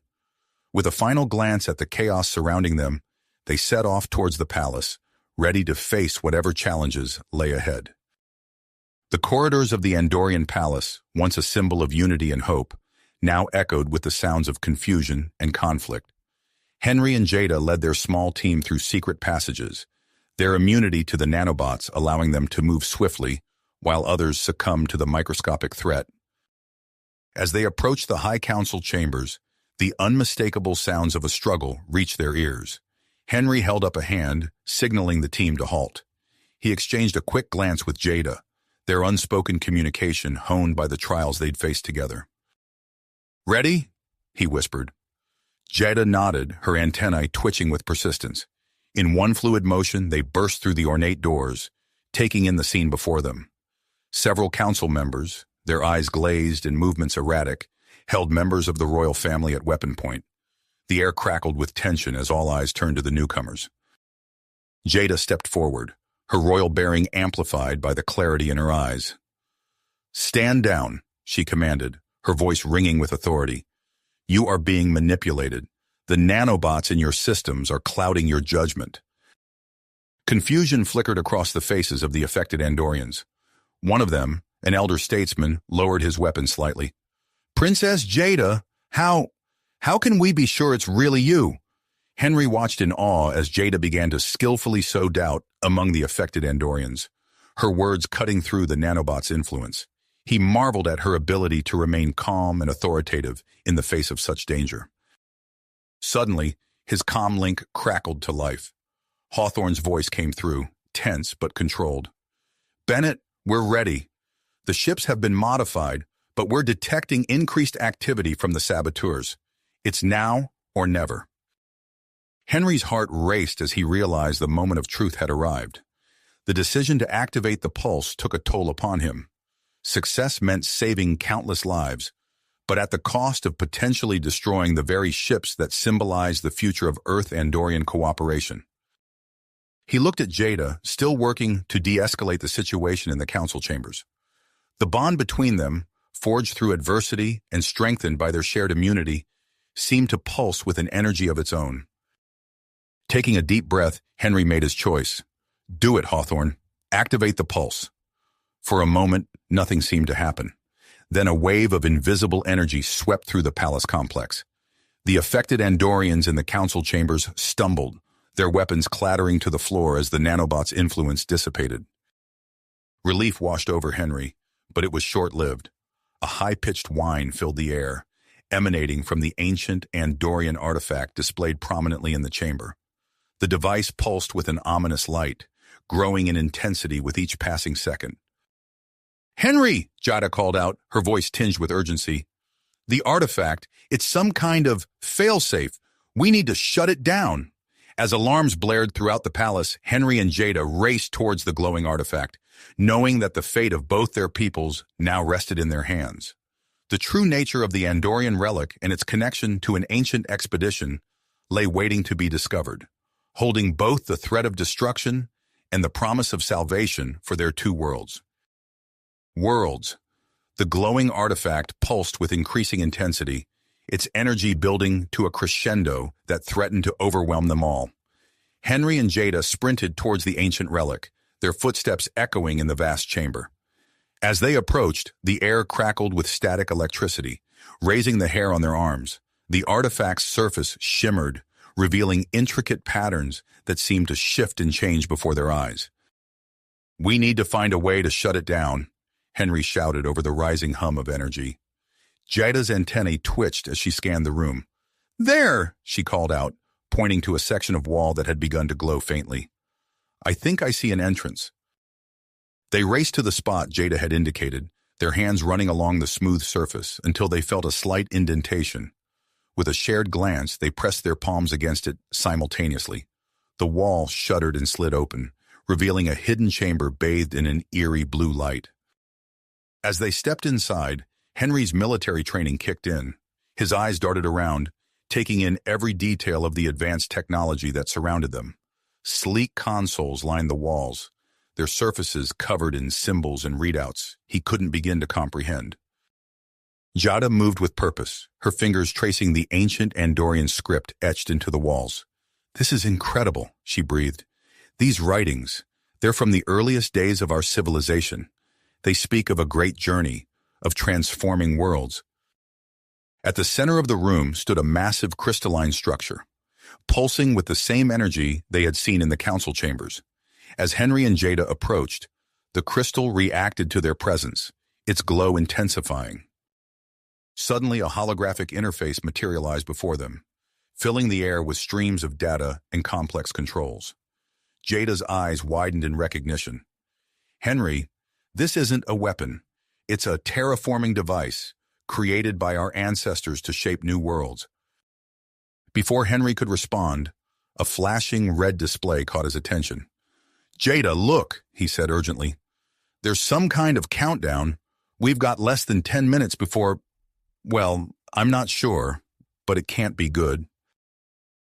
With a final glance at the chaos surrounding them, they set off towards the palace, ready to face whatever challenges lay ahead. The corridors of the Andorian palace, once a symbol of unity and hope, now echoed with the sounds of confusion and conflict. Henry and Jada led their small team through secret passages, their immunity to the nanobots allowing them to move swiftly, while others succumbed to the microscopic threat. As they approached the High Council chambers, the unmistakable sounds of a struggle reached their ears. Henry held up a hand, signaling the team to halt. He exchanged a quick glance with Jada, their unspoken communication honed by the trials they'd faced together. "Ready?" he whispered. Jada nodded, her antennae twitching with persistence. In one fluid motion, they burst through the ornate doors, taking in the scene before them. Several council members, their eyes glazed and movements erratic, held members of the royal family at weapon point. The air crackled with tension as all eyes turned to the newcomers. Jada stepped forward, her royal bearing amplified by the clarity in her eyes. "Stand down," she commanded, her voice ringing with authority. "You are being manipulated. The nanobots in your systems are clouding your judgment." Confusion flickered across the faces of the affected Andorians. One of them, an elder statesman, lowered his weapon slightly. "Princess Jada, how can we be sure it's really you?" Henry watched in awe as Jada began to skillfully sow doubt among the affected Andorians, her words cutting through the nanobot's influence. He marveled at her ability to remain calm and authoritative in the face of such danger. Suddenly, his comm link crackled to life. Hawthorne's voice came through, tense but controlled. "Bennett, we're ready. The ships have been modified, but we're detecting increased activity from the saboteurs. It's now or never." Henry's heart raced as he realized the moment of truth had arrived. The decision to activate the pulse took a toll upon him. Success meant saving countless lives, but at the cost of potentially destroying the very ships that symbolized the future of Earth-Andorian cooperation. He looked at Jada, still working to de-escalate the situation in the council chambers. The bond between them, forged through adversity and strengthened by their shared immunity, seemed to pulse with an energy of its own. Taking a deep breath, Henry made his choice. "Do it, Hawthorne. Activate the pulse." For a moment, Nothing seemed to happen. Then a wave of invisible energy swept through the palace complex. The affected Andorians in the council chambers stumbled, their weapons clattering to the floor as the nanobot's influence dissipated. Relief washed over Henry, but it was short-lived. A high-pitched whine filled the air, emanating from the ancient Andorian artifact displayed prominently in the chamber. The device pulsed with an ominous light, growing in intensity with each passing second. "Henry!" Jada called out, her voice tinged with urgency. "The artifact, it's some kind of failsafe. We need to shut it down." As alarms blared throughout the palace, Henry and Jada raced towards the glowing artifact, knowing that the fate of both their peoples now rested in their hands. The true nature of the Andorian relic and its connection to an ancient expedition lay waiting to be discovered, holding both the threat of destruction and the promise of salvation for their two worlds. Worlds. The glowing artifact pulsed with increasing intensity, its energy building to a crescendo that threatened to overwhelm them all. Henry and Jada sprinted towards the ancient relic, their footsteps echoing in the vast chamber. As they approached, the air crackled with static electricity, raising the hair on their arms. The artifact's surface shimmered, revealing intricate patterns that seemed to shift and change before their eyes. "We need to find a way to shut it down," Henry shouted over the rising hum of energy. Jada's antennae twitched as she scanned the room. "There!" she called out, pointing to a section of wall that had begun to glow faintly. "I think I see an entrance." They raced to the spot Jada had indicated, their hands running along the smooth surface until they felt a slight indentation. With a shared glance, they pressed their palms against it simultaneously. The wall shuddered and slid open, revealing a hidden chamber bathed in an eerie blue light. As they stepped inside, Henry's military training kicked in. His eyes darted around, taking in every detail of the advanced technology that surrounded them. Sleek consoles lined the walls, their surfaces covered in symbols and readouts he couldn't begin to comprehend. Jada moved with purpose, her fingers tracing the ancient Andorian script etched into the walls. "This is incredible," she breathed. "These writings, they're from the earliest days of our civilization. They speak of a great journey, of transforming worlds." At the center of the room stood a massive crystalline structure, pulsing with the same energy they had seen in the council chambers. As Henry and Jada approached, the crystal reacted to their presence, its glow intensifying. Suddenly, a holographic interface materialized before them, filling the air with streams of data and complex controls. Jada's eyes widened in recognition. "Henry, this isn't a weapon. It's a terraforming device, created by our ancestors to shape new worlds." Before Henry could respond, a flashing red display caught his attention. "Jada, look," he said urgently. "There's some kind of countdown. We've got less than 10 minutes before... Well, I'm not sure, but it can't be good."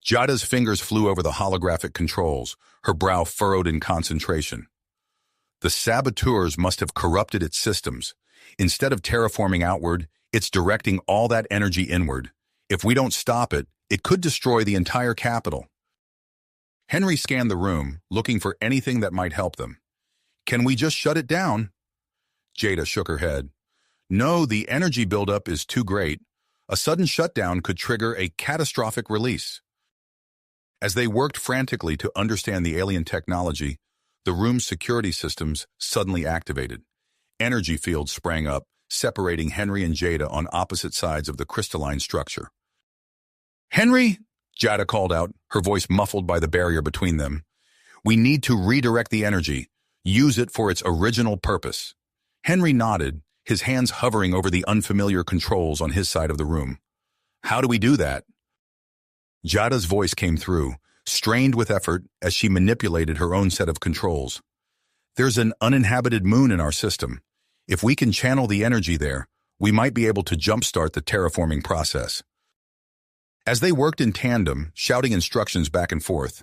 Jada's fingers flew over the holographic controls, her brow furrowed in concentration. The saboteurs must have corrupted its systems. Instead of terraforming outward, it's directing all that energy inward. If we don't stop it, it could destroy the entire capital. Henry scanned the room, looking for anything that might help them. "Can we just shut it down?" Jada shook her head. "No, the energy buildup is too great. A sudden shutdown could trigger a catastrophic release." As they worked frantically to understand the alien technology, the room's security systems suddenly activated. Energy fields sprang up, separating Henry and Jada on opposite sides of the crystalline structure. "Henry," Jada called out, her voice muffled by the barrier between them. "We need to redirect the energy, use it for its original purpose." Henry nodded, his hands hovering over the unfamiliar controls on his side of the room. "How do we do that?" Jada's voice came through, strained with effort as she manipulated her own set of controls. "There's an uninhabited moon in our system. If we can channel the energy there, we might be able to jumpstart the terraforming process." As they worked in tandem, shouting instructions back and forth,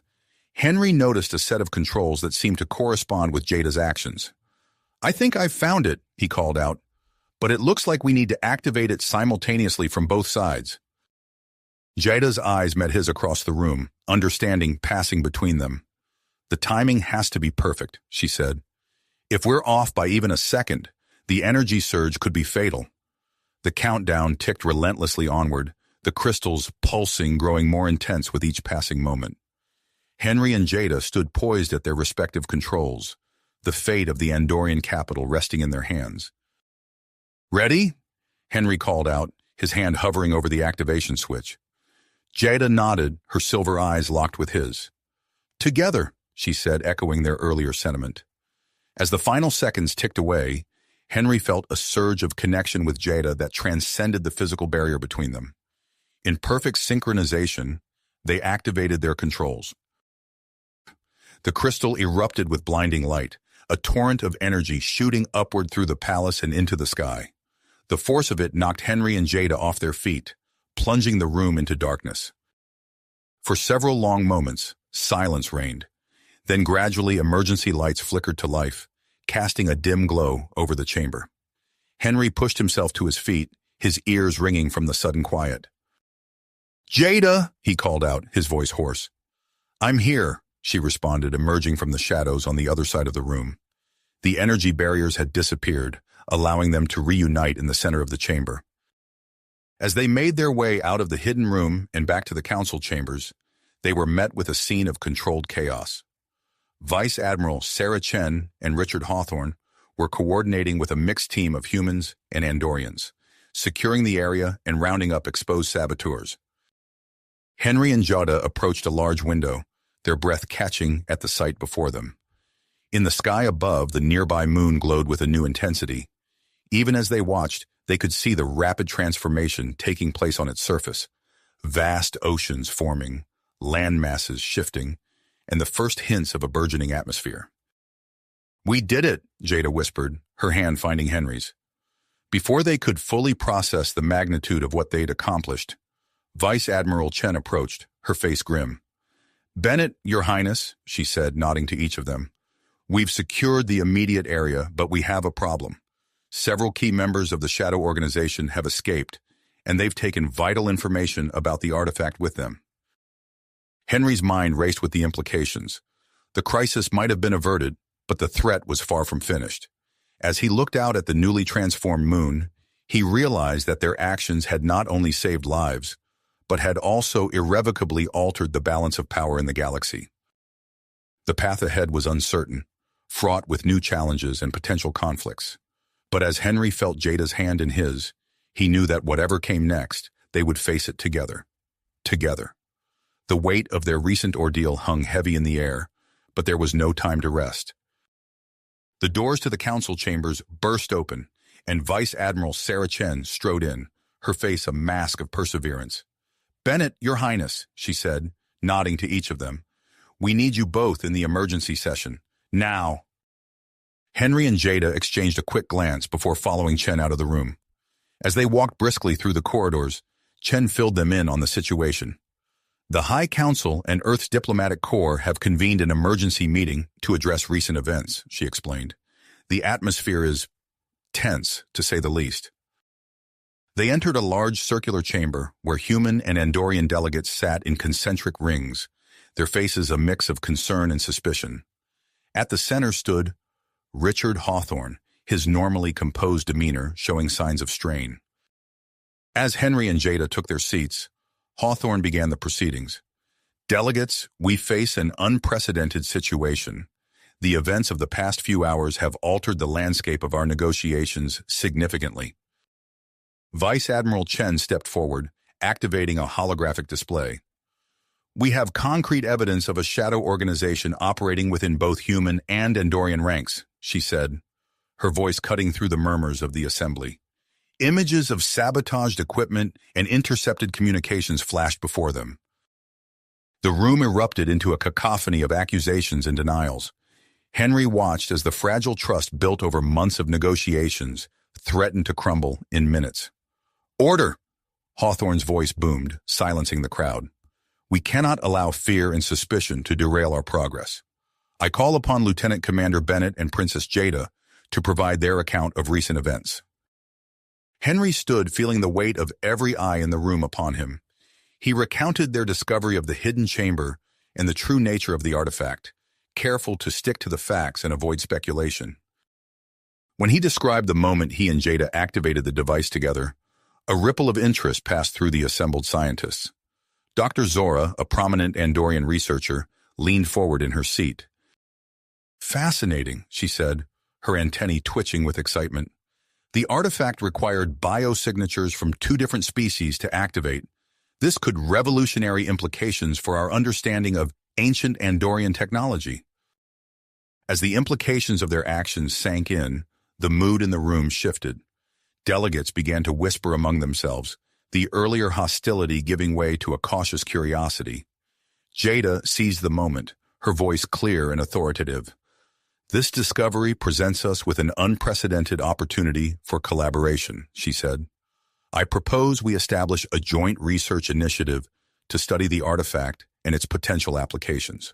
Henry noticed a set of controls that seemed to correspond with Jada's actions. "I think I've found it," he called out, "but it looks like we need to activate it simultaneously from both sides." Jada's eyes met his across the room, understanding passing between them. "The timing has to be perfect," she said. "If we're off by even a second, The energy surge could be fatal. The countdown ticked relentlessly onward, the crystals pulsing, growing more intense with each passing moment. Henry and Jada stood poised at their respective controls, the fate of the Andorian capital resting in their hands. "Ready?" Henry called out, his hand hovering over the activation switch. Jada nodded, her silver eyes locked with his. "Together," she said, echoing their earlier sentiment. As the final seconds ticked away, Henry felt a surge of connection with Jada that transcended the physical barrier between them. In perfect synchronization, they activated their controls. The crystal erupted with blinding light, a torrent of energy shooting upward through the palace and into the sky. The force of it knocked Henry and Jada off their feet, plunging the room into darkness. For several long moments, silence reigned. Then gradually emergency lights flickered to life, casting a dim glow over the chamber. Henry pushed himself to his feet, his ears ringing from the sudden quiet. "Jada!" he called out, his voice hoarse. "I'm here," she responded, emerging from the shadows on the other side of the room. The energy barriers had disappeared, allowing them to reunite in the center of the chamber. As they made their way out of the hidden room and back to the council chambers, they were met with a scene of controlled chaos. Vice Admiral Sarah Chen and Richard Hawthorne were coordinating with a mixed team of humans and Andorians, securing the area and rounding up exposed saboteurs. Henry and Jada approached a large window, their breath catching at the sight before them. In the sky above, the nearby moon glowed with a new intensity. Even as they watched, they could see the rapid transformation taking place on its surface. Vast oceans forming, land masses shifting, and the first hints of a burgeoning atmosphere. "We did it," Jada whispered, her hand finding Henry's. Before they could fully process the magnitude of what they'd accomplished, Vice Admiral Chen approached, her face grim. "Bennett, Your Highness," she said, nodding to each of them. "We've secured the immediate area, but we have a problem. Several key members of the Shadow Organization have escaped, and they've taken vital information about the artifact with them." Henry's mind raced with the implications. The crisis might have been averted, but the threat was far from finished. As he looked out at the newly transformed moon, he realized that their actions had not only saved lives, but had also irrevocably altered the balance of power in the galaxy. The path ahead was uncertain, fraught with new challenges and potential conflicts. But as Henry felt Jada's hand in his, he knew that whatever came next, they would face it together. Together. The weight of their recent ordeal hung heavy in the air, but there was no time to rest. The doors to the council chambers burst open, and Vice Admiral Sarah Chen strode in, her face a mask of perseverance. "Bennett, Your Highness," she said, nodding to each of them. "We need you both in the emergency session. Now." Henry and Jada exchanged a quick glance before following Chen out of the room. As they walked briskly through the corridors, Chen filled them in on the situation. "The High Council and Earth's Diplomatic Corps have convened an emergency meeting to address recent events," she explained. "The atmosphere is tense, to say the least." They entered a large circular chamber where human and Andorian delegates sat in concentric rings, their faces a mix of concern and suspicion. At the center stood Richard Hawthorne, his normally composed demeanor showing signs of strain. As Henry and Jada took their seats, Hawthorne began the proceedings. "Delegates, we face an unprecedented situation. The events of the past few hours have altered the landscape of our negotiations significantly." Vice Admiral Chen stepped forward, activating a holographic display. "We have concrete evidence of a shadow organization operating within both human and Andorian ranks," she said, her voice cutting through the murmurs of the assembly. Images of sabotaged equipment and intercepted communications flashed before them. The room erupted into a cacophony of accusations and denials. Henry watched as the fragile trust built over months of negotiations threatened to crumble in minutes. "Order!" Hawthorne's voice boomed, silencing the crowd. "We cannot allow fear and suspicion to derail our progress. I call upon Lieutenant Commander Bennett and Princess Jada to provide their account of recent events." Henry stood, feeling the weight of every eye in the room upon him. He recounted their discovery of the hidden chamber and the true nature of the artifact, careful to stick to the facts and avoid speculation. When he described the moment he and Jada activated the device together, a ripple of interest passed through the assembled scientists. Dr. Zora, a prominent Andorian researcher, leaned forward in her seat. "Fascinating," she said, her antennae twitching with excitement. "The artifact required biosignatures from two different species to activate. This could revolutionary implications for our understanding of ancient Andorian technology." As the implications of their actions sank in, the mood in the room shifted. Delegates began to whisper among themselves, the earlier hostility giving way to a cautious curiosity. Jada seized the moment, her voice clear and authoritative. "This discovery presents us with an unprecedented opportunity for collaboration," she said. "I propose we establish a joint research initiative to study the artifact and its potential applications."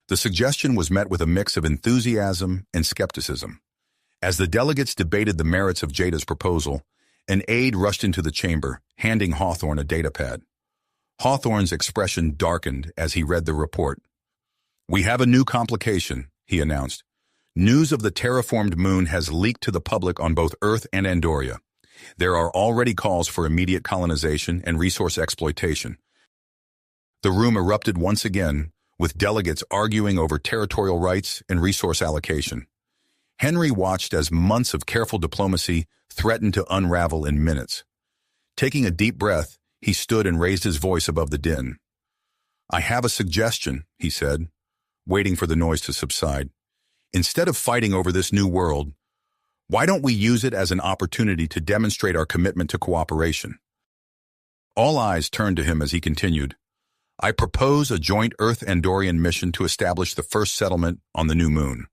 The suggestion was met with a mix of enthusiasm and skepticism. As the delegates debated the merits of Jada's proposal, an aide rushed into the chamber, handing Hawthorne a datapad. Hawthorne's expression darkened as he read the report. "We have a new complication," he announced. "News of the terraformed moon has leaked to the public on both Earth and Andoria. There are already calls for immediate colonization and resource exploitation." The room erupted once again, with delegates arguing over territorial rights and resource allocation. Henry watched as months of careful diplomacy threatened to unravel in minutes. Taking a deep breath, he stood and raised his voice above the din. "I have a suggestion," he said, waiting for the noise to subside. "Instead of fighting over this new world, why don't we use it as an opportunity to demonstrate our commitment to cooperation?" All eyes turned to him as he continued. "I propose a joint Earth-Andorian mission to establish the first settlement on the new moon,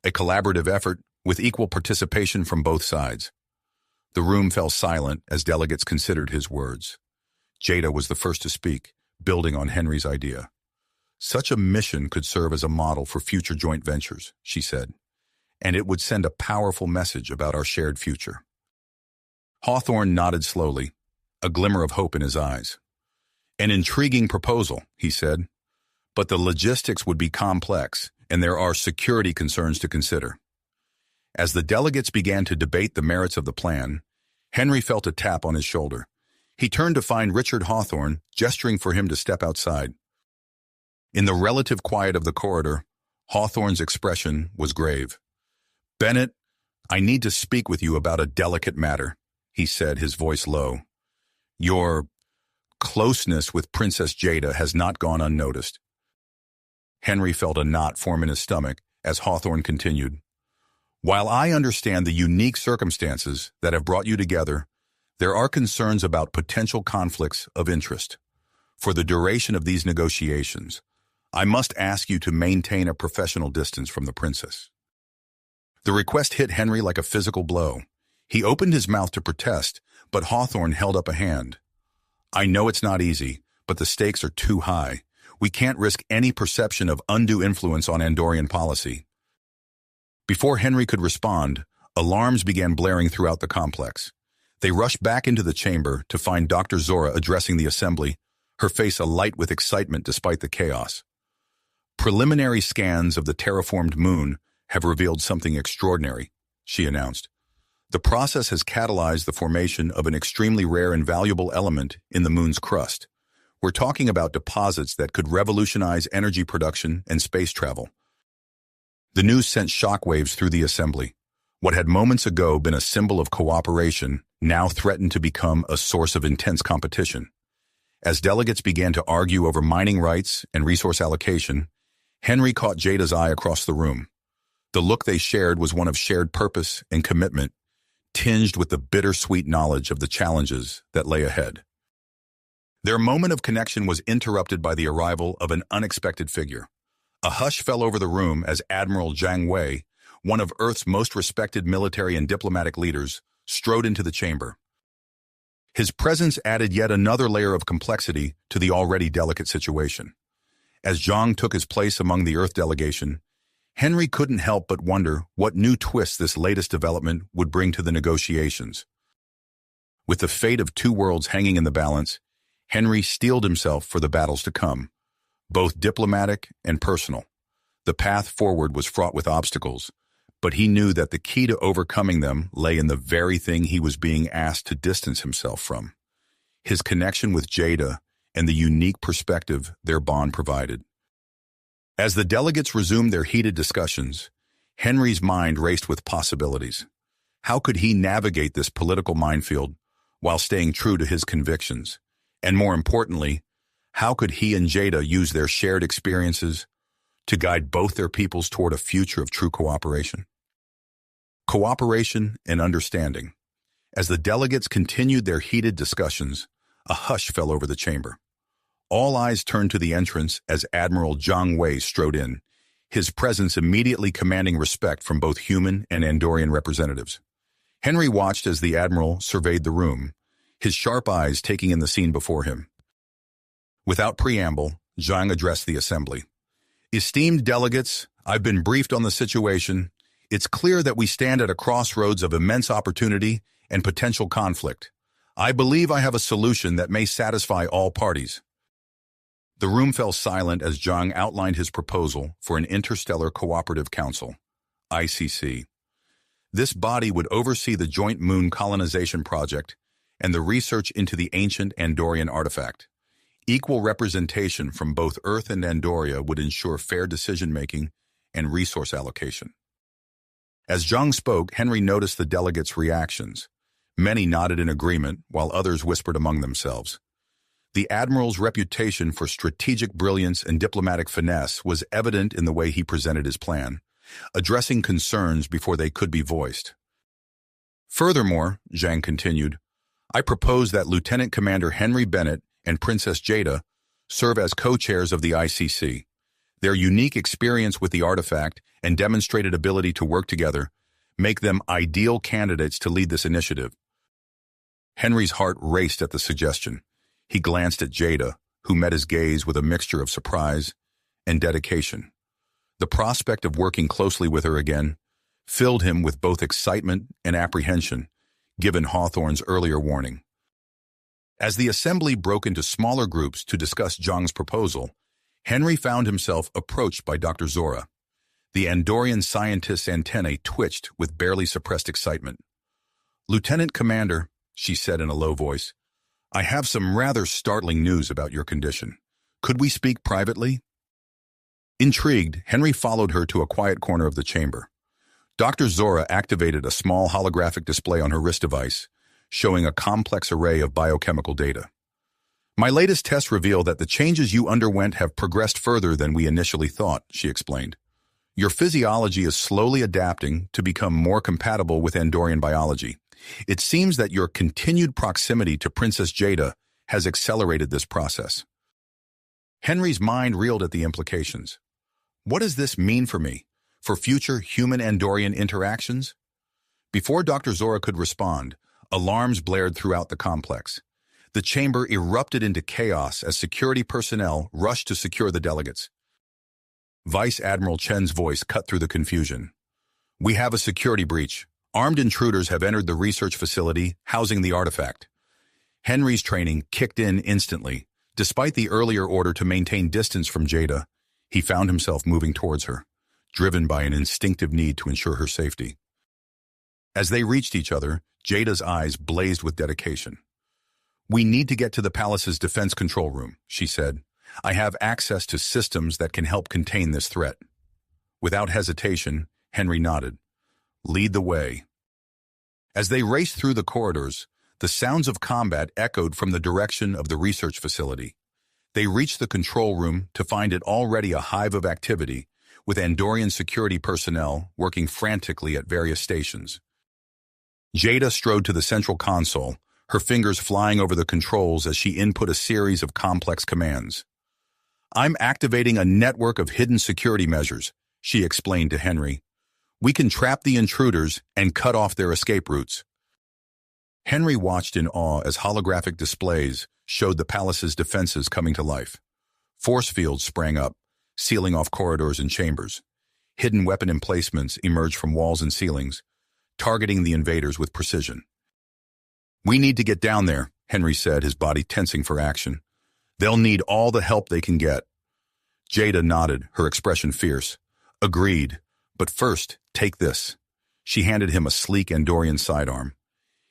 a collaborative effort with equal participation from both sides." The room fell silent as delegates considered his words. Jada was the first to speak, building on Henry's idea. "Such a mission could serve as a model for future joint ventures," she said, "and it would send a powerful message about our shared future." Hawthorne nodded slowly, a glimmer of hope in his eyes. "An intriguing proposal," he said, "but the logistics would be complex, and there are security concerns to consider." As the delegates began to debate the merits of the plan, Henry felt a tap on his shoulder. He turned to find Richard Hawthorne, gesturing for him to step outside. In the relative quiet of the corridor, Hawthorne's expression was grave. "Bennett, I need to speak with you about a delicate matter," he said, his voice low. "Your closeness with Princess Jada has not gone unnoticed." Henry felt a knot form in his stomach as Hawthorne continued. "While I understand the unique circumstances that have brought you together, there are concerns about potential conflicts of interest. For the duration of these negotiations, I must ask you to maintain a professional distance from the princess." The request hit Henry like a physical blow. He opened his mouth to protest, but Hawthorne held up a hand. "I know it's not easy, but the stakes are too high. We can't risk any perception of undue influence on Andorian policy." Before Henry could respond, alarms began blaring throughout the complex. They rushed back into the chamber to find Dr. Zora addressing the assembly, her face alight with excitement despite the chaos. "Preliminary scans of the terraformed moon have revealed something extraordinary," she announced. "The process has catalyzed the formation of an extremely rare and valuable element in the moon's crust. We're talking about deposits that could revolutionize energy production and space travel." The news sent shockwaves through the assembly. What had moments ago been a symbol of cooperation now threatened to become a source of intense competition. As delegates began to argue over mining rights and resource allocation, Henry caught Jada's eye across the room. The look they shared was one of shared purpose and commitment, tinged with the bittersweet knowledge of the challenges that lay ahead. Their moment of connection was interrupted by the arrival of an unexpected figure. A hush fell over the room as Admiral Jiang Wei, one of Earth's most respected military and diplomatic leaders, strode into the chamber. His presence added yet another layer of complexity to the already delicate situation. As Jiang took his place among the Earth delegation, Henry couldn't help but wonder what new twists this latest development would bring to the negotiations. With the fate of two worlds hanging in the balance, Henry steeled himself for the battles to come, both diplomatic and personal. The path forward was fraught with obstacles, but he knew that the key to overcoming them lay in the very thing he was being asked to distance himself from: his connection with Jada and the unique perspective their bond provided. As the delegates resumed their heated discussions, Henry's mind raced with possibilities. How could he navigate this political minefield while staying true to his convictions? And more importantly, how could he and Jada use their shared experiences to guide both their peoples toward a future of true cooperation? Cooperation and understanding. As the delegates continued their heated discussions, a hush fell over the chamber. All eyes turned to the entrance as Admiral Zhang Wei strode in, his presence immediately commanding respect from both human and Andorian representatives. Henry watched as the Admiral surveyed the room, his sharp eyes taking in the scene before him. Without preamble, Zhang addressed the assembly. "Esteemed delegates, I've been briefed on the situation. It's clear that we stand at a crossroads of immense opportunity and potential conflict. I believe I have a solution that may satisfy all parties." The room fell silent as Zhang outlined his proposal for an Interstellar Cooperative Council, ICC. This body would oversee the joint moon colonization project and the research into the ancient Andorian artifact. Equal representation from both Earth and Andoria would ensure fair decision-making and resource allocation. As Zhang spoke, Henry noticed the delegates' reactions. Many nodded in agreement, while others whispered among themselves. The Admiral's reputation for strategic brilliance and diplomatic finesse was evident in the way he presented his plan, addressing concerns before they could be voiced. "Furthermore," Zhang continued, "I propose that Lieutenant Commander Henry Bennett and Princess Jada serve as co-chairs of the ICC. Their unique experience with the artifact and demonstrated ability to work together make them ideal candidates to lead this initiative." Henry's heart raced at the suggestion. He glanced at Jada, who met his gaze with a mixture of surprise and dedication. The prospect of working closely with her again filled him with both excitement and apprehension, given Hawthorne's earlier warning. As the assembly broke into smaller groups to discuss Zhang's proposal, Henry found himself approached by Dr. Zora. The Andorian scientist's antennae twitched with barely suppressed excitement. "Lieutenant Commander," she said in a low voice, "I have some rather startling news about your condition. Could we speak privately?" Intrigued, Henry followed her to a quiet corner of the chamber. Dr. Zora activated a small holographic display on her wrist device, showing a complex array of biochemical data. "My latest tests reveal that the changes you underwent have progressed further than we initially thought," she explained. "Your physiology is slowly adapting to become more compatible with Andorian biology. It seems that your continued proximity to Princess Jada has accelerated this process." Henry's mind reeled at the implications. What does this mean for me, for future human-Andorian interactions? Before Dr. Zora could respond, alarms blared throughout the complex. The chamber erupted into chaos as security personnel rushed to secure the delegates. Vice Admiral Chen's voice cut through the confusion. "We have a security breach. Armed intruders have entered the research facility housing the artifact." Henry's training kicked in instantly. Despite the earlier order to maintain distance from Jada, he found himself moving towards her, driven by an instinctive need to ensure her safety. As they reached each other, Jada's eyes blazed with dedication. "We need to get to the palace's defense control room," she said. "I have access to systems that can help contain this threat." Without hesitation, Henry nodded. "Lead the way." As they raced through the corridors, the sounds of combat echoed from the direction of the research facility. They reached the control room to find it already a hive of activity, with Andorian security personnel working frantically at various stations. Jada strode to the central console, her fingers flying over the controls as she input a series of complex commands. "I'm activating a network of hidden security measures," she explained to Henry. "We can trap the intruders and cut off their escape routes." Henry watched in awe as holographic displays showed the palace's defenses coming to life. Force fields sprang up, sealing off corridors and chambers. Hidden weapon emplacements emerged from walls and ceilings, targeting the invaders with precision. "We need to get down there," Henry said, his body tensing for action. "They'll need all the help they can get." Jada nodded, her expression fierce. "Agreed. But first, take this. She handed him a sleek Andorian sidearm.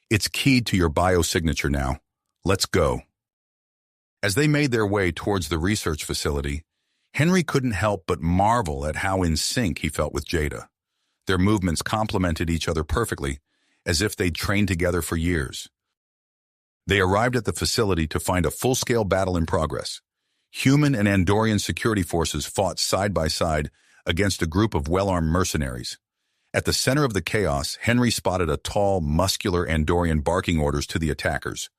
It's keyed to your biosignature now. Let's go. As they made their way towards the research facility, Henry couldn't help but marvel at how in sync he felt with Jada. Their movements complemented each other perfectly, as if they'd trained together for years. They arrived at the facility to find a full-scale battle in progress. Human and Andorian security forces fought side by side against a group of well-armed mercenaries. At the center of the chaos, Henry spotted a tall, muscular Andorian barking orders to the attackers.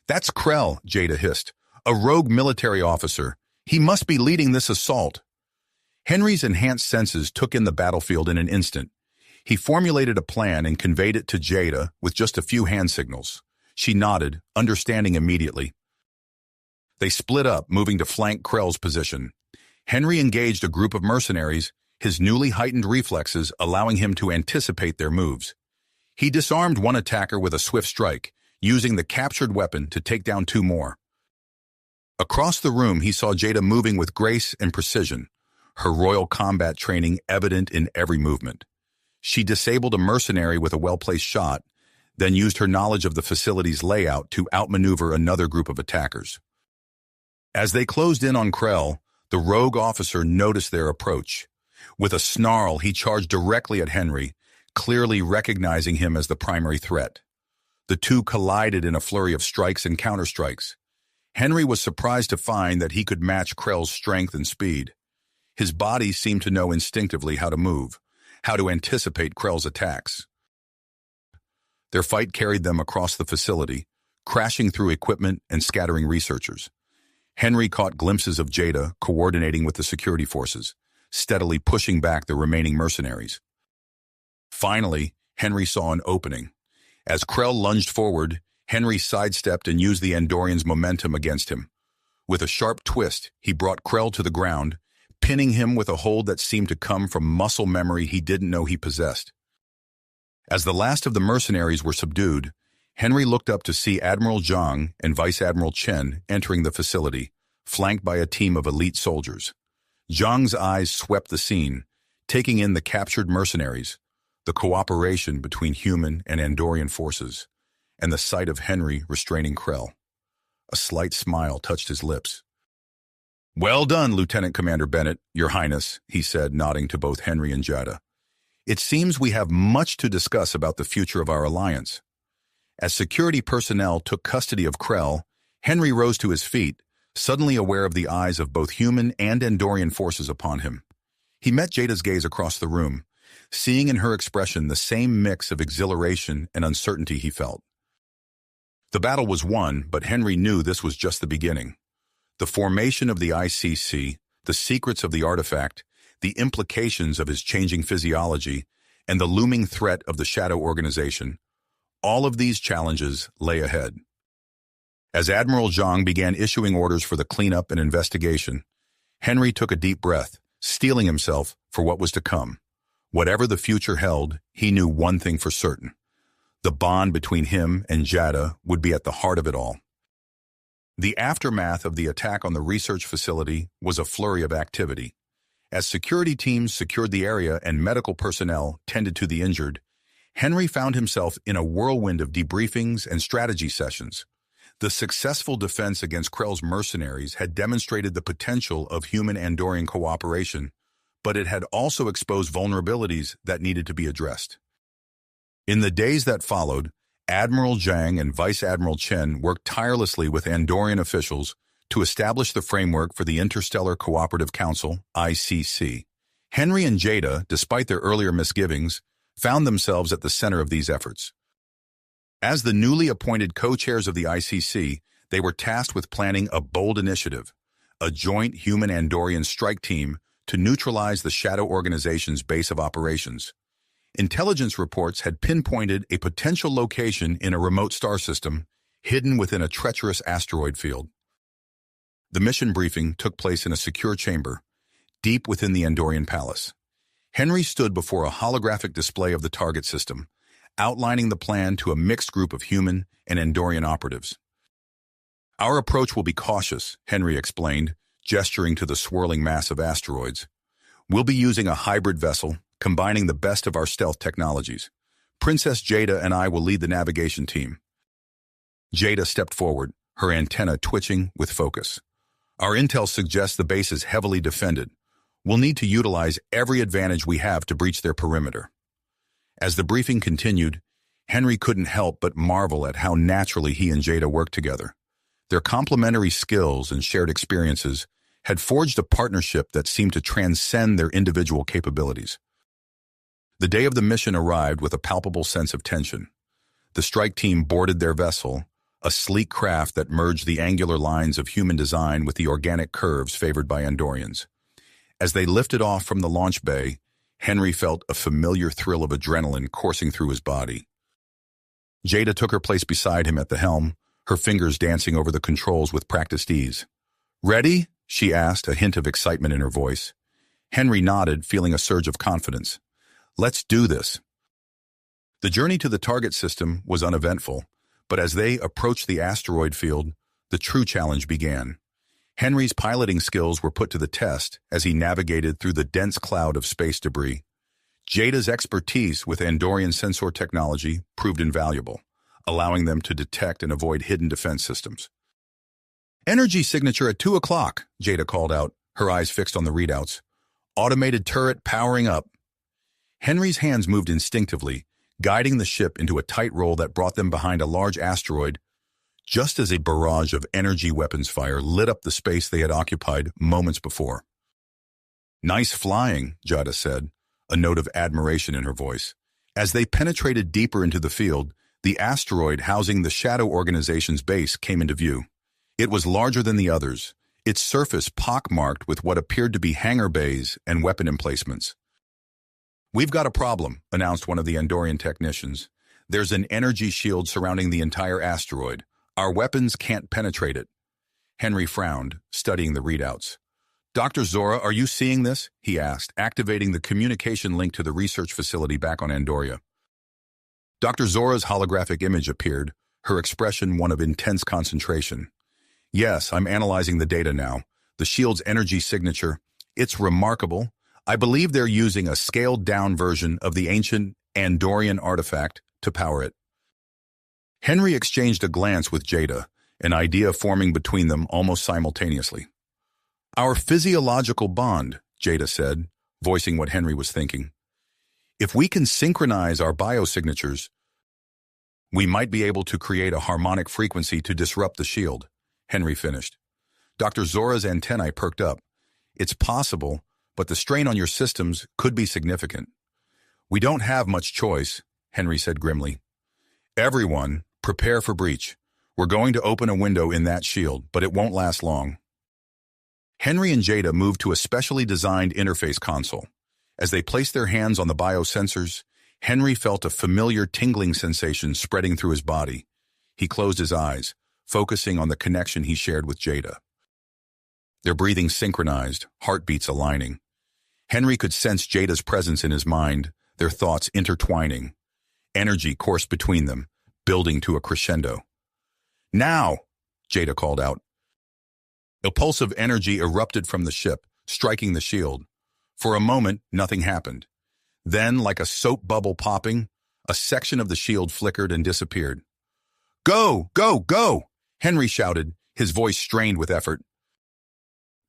"That's Krell," Jada hissed. "A rogue military officer. He must be leading this assault." Henry's enhanced senses took in the battlefield in an instant. He formulated a plan and conveyed it to Jada with just a few hand signals. She nodded, understanding immediately. They split up, moving to flank Krell's position. Henry engaged a group of mercenaries, his newly heightened reflexes allowing him to anticipate their moves. He disarmed one attacker with a swift strike, using the captured weapon to take down two more. Across the room, he saw Jada moving with grace and precision, her royal combat training evident in every movement. She disabled a mercenary with a well-placed shot, then used her knowledge of the facility's layout to outmaneuver another group of attackers. As they closed in on Krell, the rogue officer noticed their approach. With a snarl, he charged directly at Henry, clearly recognizing him as the primary threat. The two collided in a flurry of strikes and counterstrikes. Henry was surprised to find that he could match Krell's strength and speed. His body seemed to know instinctively how to move, how to anticipate Krell's attacks. Their fight carried them across the facility, crashing through equipment and scattering researchers. Henry caught glimpses of Jada coordinating with the security forces, steadily pushing back the remaining mercenaries. Finally, Henry saw an opening. As Krell lunged forward, Henry sidestepped and used the Andorian's momentum against him. With a sharp twist, he brought Krell to the ground, pinning him with a hold that seemed to come from muscle memory he didn't know he possessed. As the last of the mercenaries were subdued, Henry looked up to see Admiral Zhang and Vice Admiral Chen entering the facility, flanked by a team of elite soldiers. Zhang's eyes swept the scene, taking in the captured mercenaries, the cooperation between human and Andorian forces, and the sight of Henry restraining Krell. A slight smile touched his lips. "Well done, Lieutenant Commander Bennett, Your Highness," he said, nodding to both Henry and Jada. "It seems we have much to discuss about the future of our alliance." As security personnel took custody of Krell, Henry rose to his feet, suddenly aware of the eyes of both human and Andorian forces upon him. He met Jada's gaze across the room, seeing in her expression the same mix of exhilaration and uncertainty he felt. The battle was won, but Henry knew this was just the beginning. The formation of the ICC, the secrets of the artifact, the implications of his changing physiology, and the looming threat of the Shadow Organization, all of these challenges lay ahead. As Admiral Zhang began issuing orders for the cleanup and investigation, Henry took a deep breath, steeling himself for what was to come. Whatever the future held, he knew one thing for certain. The bond between him and Jada would be at the heart of it all. The aftermath of the attack on the research facility was a flurry of activity. As security teams secured the area and medical personnel tended to the injured, Henry found himself in a whirlwind of debriefings and strategy sessions. The successful defense against Krell's mercenaries had demonstrated the potential of human Andorian cooperation, but it had also exposed vulnerabilities that needed to be addressed. In the days that followed, Admiral Zhang and Vice Admiral Chen worked tirelessly with Andorian officials to establish the framework for the Interstellar Cooperative Council, ICC. Henry and Jada, despite their earlier misgivings, found themselves at the center of these efforts. As the newly appointed co-chairs of the ICC, they were tasked with planning a bold initiative, a joint human Andorian strike team to neutralize the Shadow Organization's base of operations. Intelligence reports had pinpointed a potential location in a remote star system hidden within a treacherous asteroid field. The mission briefing took place in a secure chamber, deep within the Andorian palace. Henry stood before a holographic display of the target system, outlining the plan to a mixed group of human and Andorian operatives. "Our approach will be cautious," Henry explained, gesturing to the swirling mass of asteroids. We'll be using a hybrid vessel, combining the best of our stealth technologies. Princess Jada and I will lead the navigation team. Jada stepped forward, her antenna twitching with focus. Our intel suggests the base is heavily defended. We'll need to utilize every advantage we have to breach their perimeter. As the briefing continued, Henry couldn't help but marvel at how naturally he and Jada worked together. Their complementary skills and shared experiences had forged a partnership that seemed to transcend their individual capabilities. The day of the mission arrived with a palpable sense of tension. The strike team boarded their vessel, a sleek craft that merged the angular lines of human design with the organic curves favored by Andorians. As they lifted off from the launch bay, Henry felt a familiar thrill of adrenaline coursing through his body. Jada took her place beside him at the helm, her fingers dancing over the controls with practiced ease. "Ready?" she asked, a hint of excitement in her voice. Henry nodded, feeling a surge of confidence. "Let's do this." The journey to the target system was uneventful, but as they approached the asteroid field, the true challenge began. Henry's piloting skills were put to the test as he navigated through the dense cloud of space debris. Jada's expertise with Andorian sensor technology proved invaluable, allowing them to detect and avoid hidden defense systems. "Energy signature at 2 o'clock, Jada called out, her eyes fixed on the readouts. "Automated turret powering up." Henry's hands moved instinctively, guiding the ship into a tight roll that brought them behind a large asteroid, just as a barrage of energy weapons fire lit up the space they had occupied moments before. "Nice flying," Jada said, a note of admiration in her voice. As they penetrated deeper into the field, the asteroid housing the Shadow Organization's base came into view. It was larger than the others, its surface pockmarked with what appeared to be hangar bays and weapon emplacements. "We've got a problem," announced one of the Andorian technicians. "There's an energy shield surrounding the entire asteroid. Our weapons can't penetrate it." Henry frowned, studying the readouts. "Dr. Zora, are you seeing this?" he asked, activating the communication link to the research facility back on Andoria. Dr. Zora's holographic image appeared, her expression one of intense concentration. "Yes, I'm analyzing the data now. The shield's energy signature. It's remarkable. I believe they're using a scaled-down version of the ancient Andorian artifact to power it." Henry exchanged a glance with Jada, an idea forming between them almost simultaneously. "Our physiological bond," Jada said, voicing what Henry was thinking. "If we can synchronize our biosignatures, we might be able to create a harmonic frequency to disrupt the shield," Henry finished. Dr. Zora's antennae perked up. "It's possible, but the strain on your systems could be significant." "We don't have much choice," Henry said grimly. "Everyone, prepare for breach. We're going to open a window in that shield, but it won't last long." Henry and Jada moved to a specially designed interface console. As they placed their hands on the biosensors, Henry felt a familiar tingling sensation spreading through his body. He closed his eyes, focusing on the connection he shared with Jada. Their breathing synchronized, heartbeats aligning. Henry could sense Jada's presence in his mind, their thoughts intertwining. Energy coursed between them, building to a crescendo. "Now!" Jada called out. A pulse of energy erupted from the ship, striking the shield. For a moment, nothing happened. Then, like a soap bubble popping, a section of the shield flickered and disappeared. "Go! Go! Go!" Henry shouted, his voice strained with effort.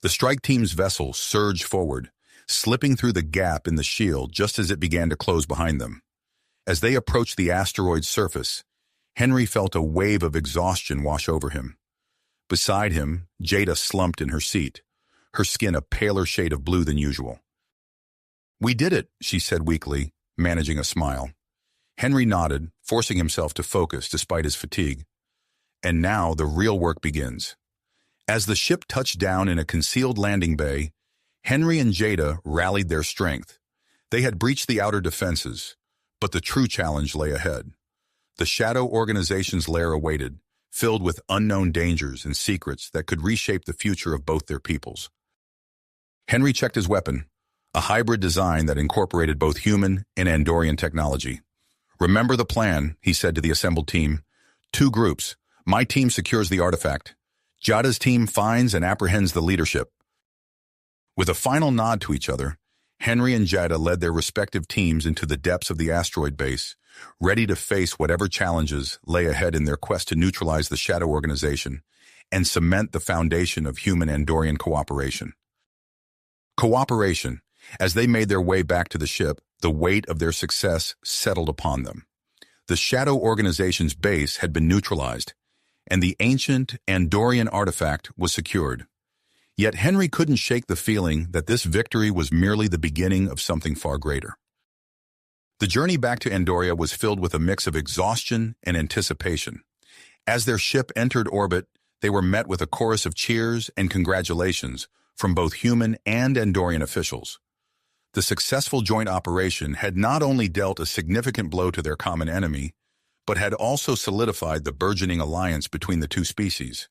The strike team's vessel surged forward, slipping through the gap in the shield just as it began to close behind them. As they approached the asteroid's surface, Henry felt a wave of exhaustion wash over him. Beside him, Jada slumped in her seat, her skin a paler shade of blue than usual. "We did it," she said weakly, managing a smile. Henry nodded, forcing himself to focus despite his fatigue. And now the real work begins. As the ship touched down in a concealed landing bay, Henry and Jada rallied their strength. They had breached the outer defenses, but the true challenge lay ahead. The Shadow Organization's lair awaited, filled with unknown dangers and secrets that could reshape the future of both their peoples. Henry checked his weapon, a hybrid design that incorporated both human and Andorian technology. "Remember the plan," he said to the assembled team. "2 groups. My team secures the artifact. Jada's team finds and apprehends the leadership." With a final nod to each other, Henry and Jada led their respective teams into the depths of the asteroid base, ready to face whatever challenges lay ahead in their quest to neutralize the Shadow Organization and cement the foundation of human Andorian cooperation. Cooperation. As they made their way back to the ship, the weight of their success settled upon them. The Shadow Organization's base had been neutralized, and the ancient Andorian artifact was secured. Yet Henry couldn't shake the feeling that this victory was merely the beginning of something far greater. The journey back to Andoria was filled with a mix of exhaustion and anticipation. As their ship entered orbit, they were met with a chorus of cheers and congratulations from both human and Andorian officials. The successful joint operation had not only dealt a significant blow to their common enemy, but had also solidified the burgeoning alliance between the two species.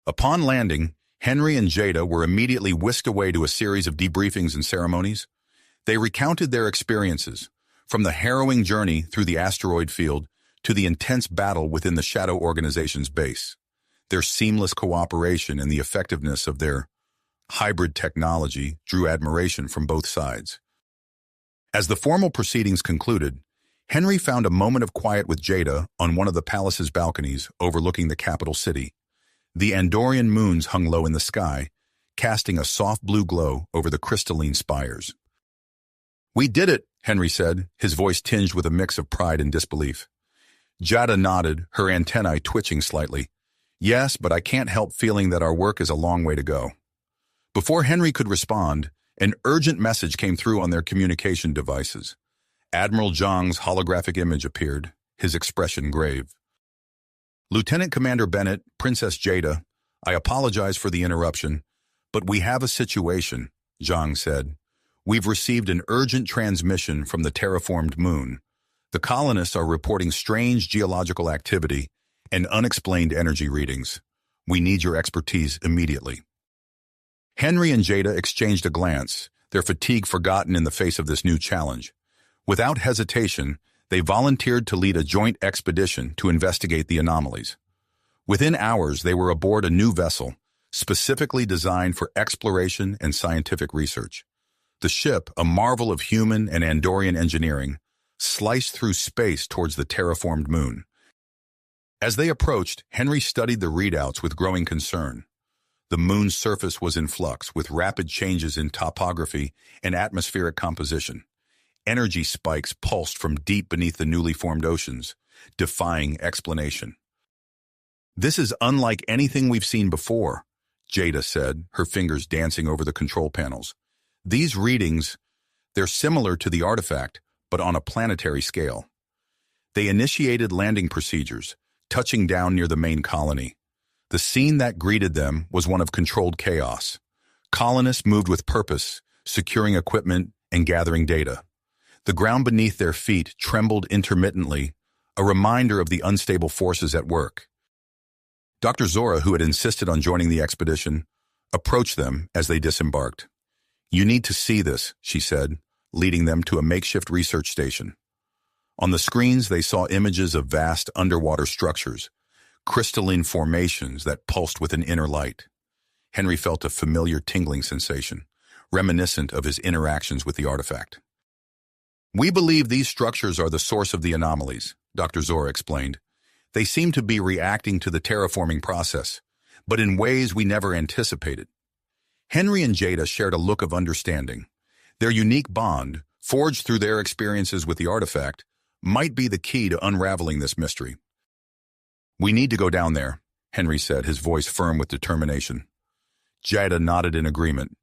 Upon landing, Henry and Jada were immediately whisked away to a series of debriefings and ceremonies. They recounted their experiences, from the harrowing journey through the asteroid field to the intense battle within the Shadow Organization's base. Their seamless cooperation and the effectiveness of their hybrid technology drew admiration from both sides. As the formal proceedings concluded, Henry found a moment of quiet with Jada on one of the palace's balconies overlooking the capital city. The Andorian moons hung low in the sky, casting a soft blue glow over the crystalline spires. "We did it," Henry said, his voice tinged with a mix of pride and disbelief. Jada nodded, her antennae twitching slightly. "Yes, but I can't help feeling that our work is a long way to go." Before Henry could respond, an urgent message came through on their communication devices. Admiral Zhang's holographic image appeared, his expression grave. "Lieutenant Commander Bennett, Princess Jada, I apologize for the interruption, but we have a situation," Zhang said. "We've received an urgent transmission from the terraformed moon. The colonists are reporting strange geological activity and unexplained energy readings. We need your expertise immediately." Henry and Jada exchanged a glance, their fatigue forgotten in the face of this new challenge. Without hesitation, they volunteered to lead a joint expedition to investigate the anomalies. Within hours, they were aboard a new vessel, specifically designed for exploration and scientific research. The ship, a marvel of human and Andorian engineering, sliced through space towards the terraformed moon. As they approached, Henry studied the readouts with growing concern. The moon's surface was in flux, with rapid changes in topography and atmospheric composition. Energy spikes pulsed from deep beneath the newly formed oceans, defying explanation. "This is unlike anything we've seen before," Jada said, her fingers dancing over the control panels. "These readings, they're similar to the artifact, but on a planetary scale." They initiated landing procedures, touching down near the main colony. The scene that greeted them was one of controlled chaos. Colonists moved with purpose, securing equipment and gathering data. The ground beneath their feet trembled intermittently, a reminder of the unstable forces at work. Dr. Zora, who had insisted on joining the expedition, approached them as they disembarked. "You need to see this," she said, leading them to a makeshift research station. On the screens, they saw images of vast underwater structures, crystalline formations that pulsed with an inner light. Henry felt a familiar tingling sensation, reminiscent of his interactions with the artifact. "We believe these structures are the source of the anomalies," Dr. Zora explained. "They seem to be reacting to the terraforming process, but in ways we never anticipated." Henry and Jada shared a look of understanding. Their unique bond, forged through their experiences with the artifact, might be the key to unraveling this mystery. "We need to go down there," Henry said, his voice firm with determination. Jada nodded in agreement.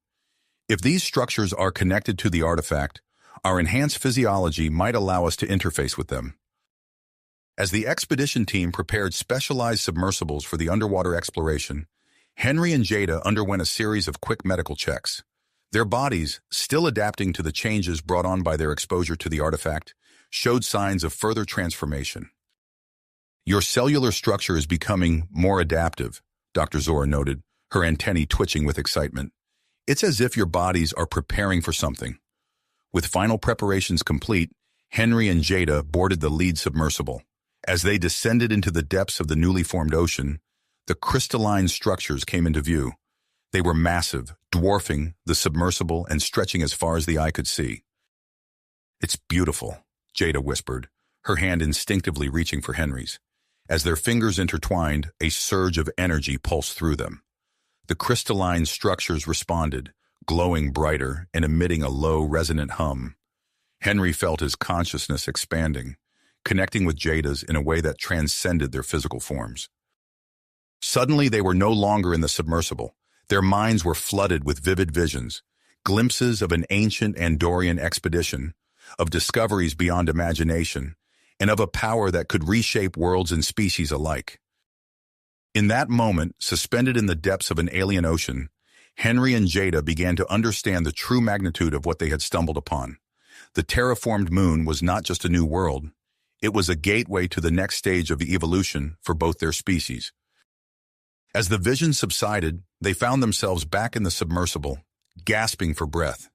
"If these structures are connected to the artifact, our enhanced physiology might allow us to interface with them." As the expedition team prepared specialized submersibles for the underwater exploration, Henry and Jada underwent a series of quick medical checks. Their bodies, still adapting to the changes brought on by their exposure to the artifact, showed signs of further transformation. "Your cellular structure is becoming more adaptive," Dr. Zora noted, her antennae twitching with excitement. "It's as if your bodies are preparing for something." With final preparations complete, Henry and Jada boarded the lead submersible. As they descended into the depths of the newly formed ocean, the crystalline structures came into view. They were massive, dwarfing the submersible and stretching as far as the eye could see. "It's beautiful," Jada whispered, her hand instinctively reaching for Henry's. As their fingers intertwined, a surge of energy pulsed through them. The crystalline structures responded, glowing brighter and emitting a low, resonant hum. Henry felt his consciousness expanding, connecting with Jada's in a way that transcended their physical forms. Suddenly, they were no longer in the submersible. Their minds were flooded with vivid visions, glimpses of an ancient Andorian expedition, of discoveries beyond imagination, and of a power that could reshape worlds and species alike. In that moment, suspended in the depths of an alien ocean, Henry and Jada began to understand the true magnitude of what they had stumbled upon. The terraformed moon was not just a new world. It was a gateway to the next stage of evolution for both their species. As the vision subsided, they found themselves back in the submersible, gasping for breath.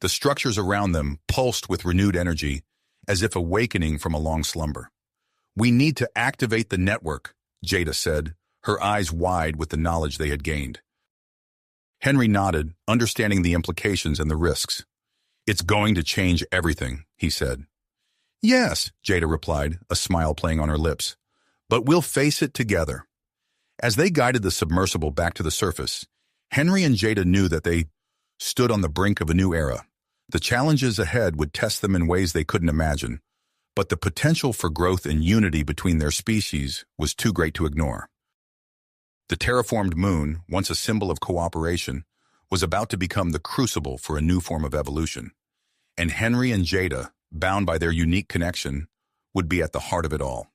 The structures around them pulsed with renewed energy, as if awakening from a long slumber. "We need to activate the network," Jada said, her eyes wide with the knowledge they had gained. Henry nodded, understanding the implications and the risks. "It's going to change everything," he said. "Yes," Jada replied, a smile playing on her lips. "But we'll face it together." As they guided the submersible back to the surface, Henry and Jada knew that they stood on the brink of a new era. The challenges ahead would test them in ways they couldn't imagine, but the potential for growth and unity between their species was too great to ignore. The terraformed moon, once a symbol of cooperation, was about to become the crucible for a new form of evolution. And Henry and Jada, bound by their unique connection, would be at the heart of it all.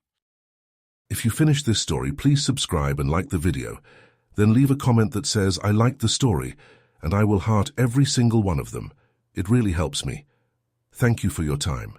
If you finish this story, please subscribe and like the video. Then leave a comment that says, "I liked the story," and I will heart every single one of them. It really helps me. Thank you for your time.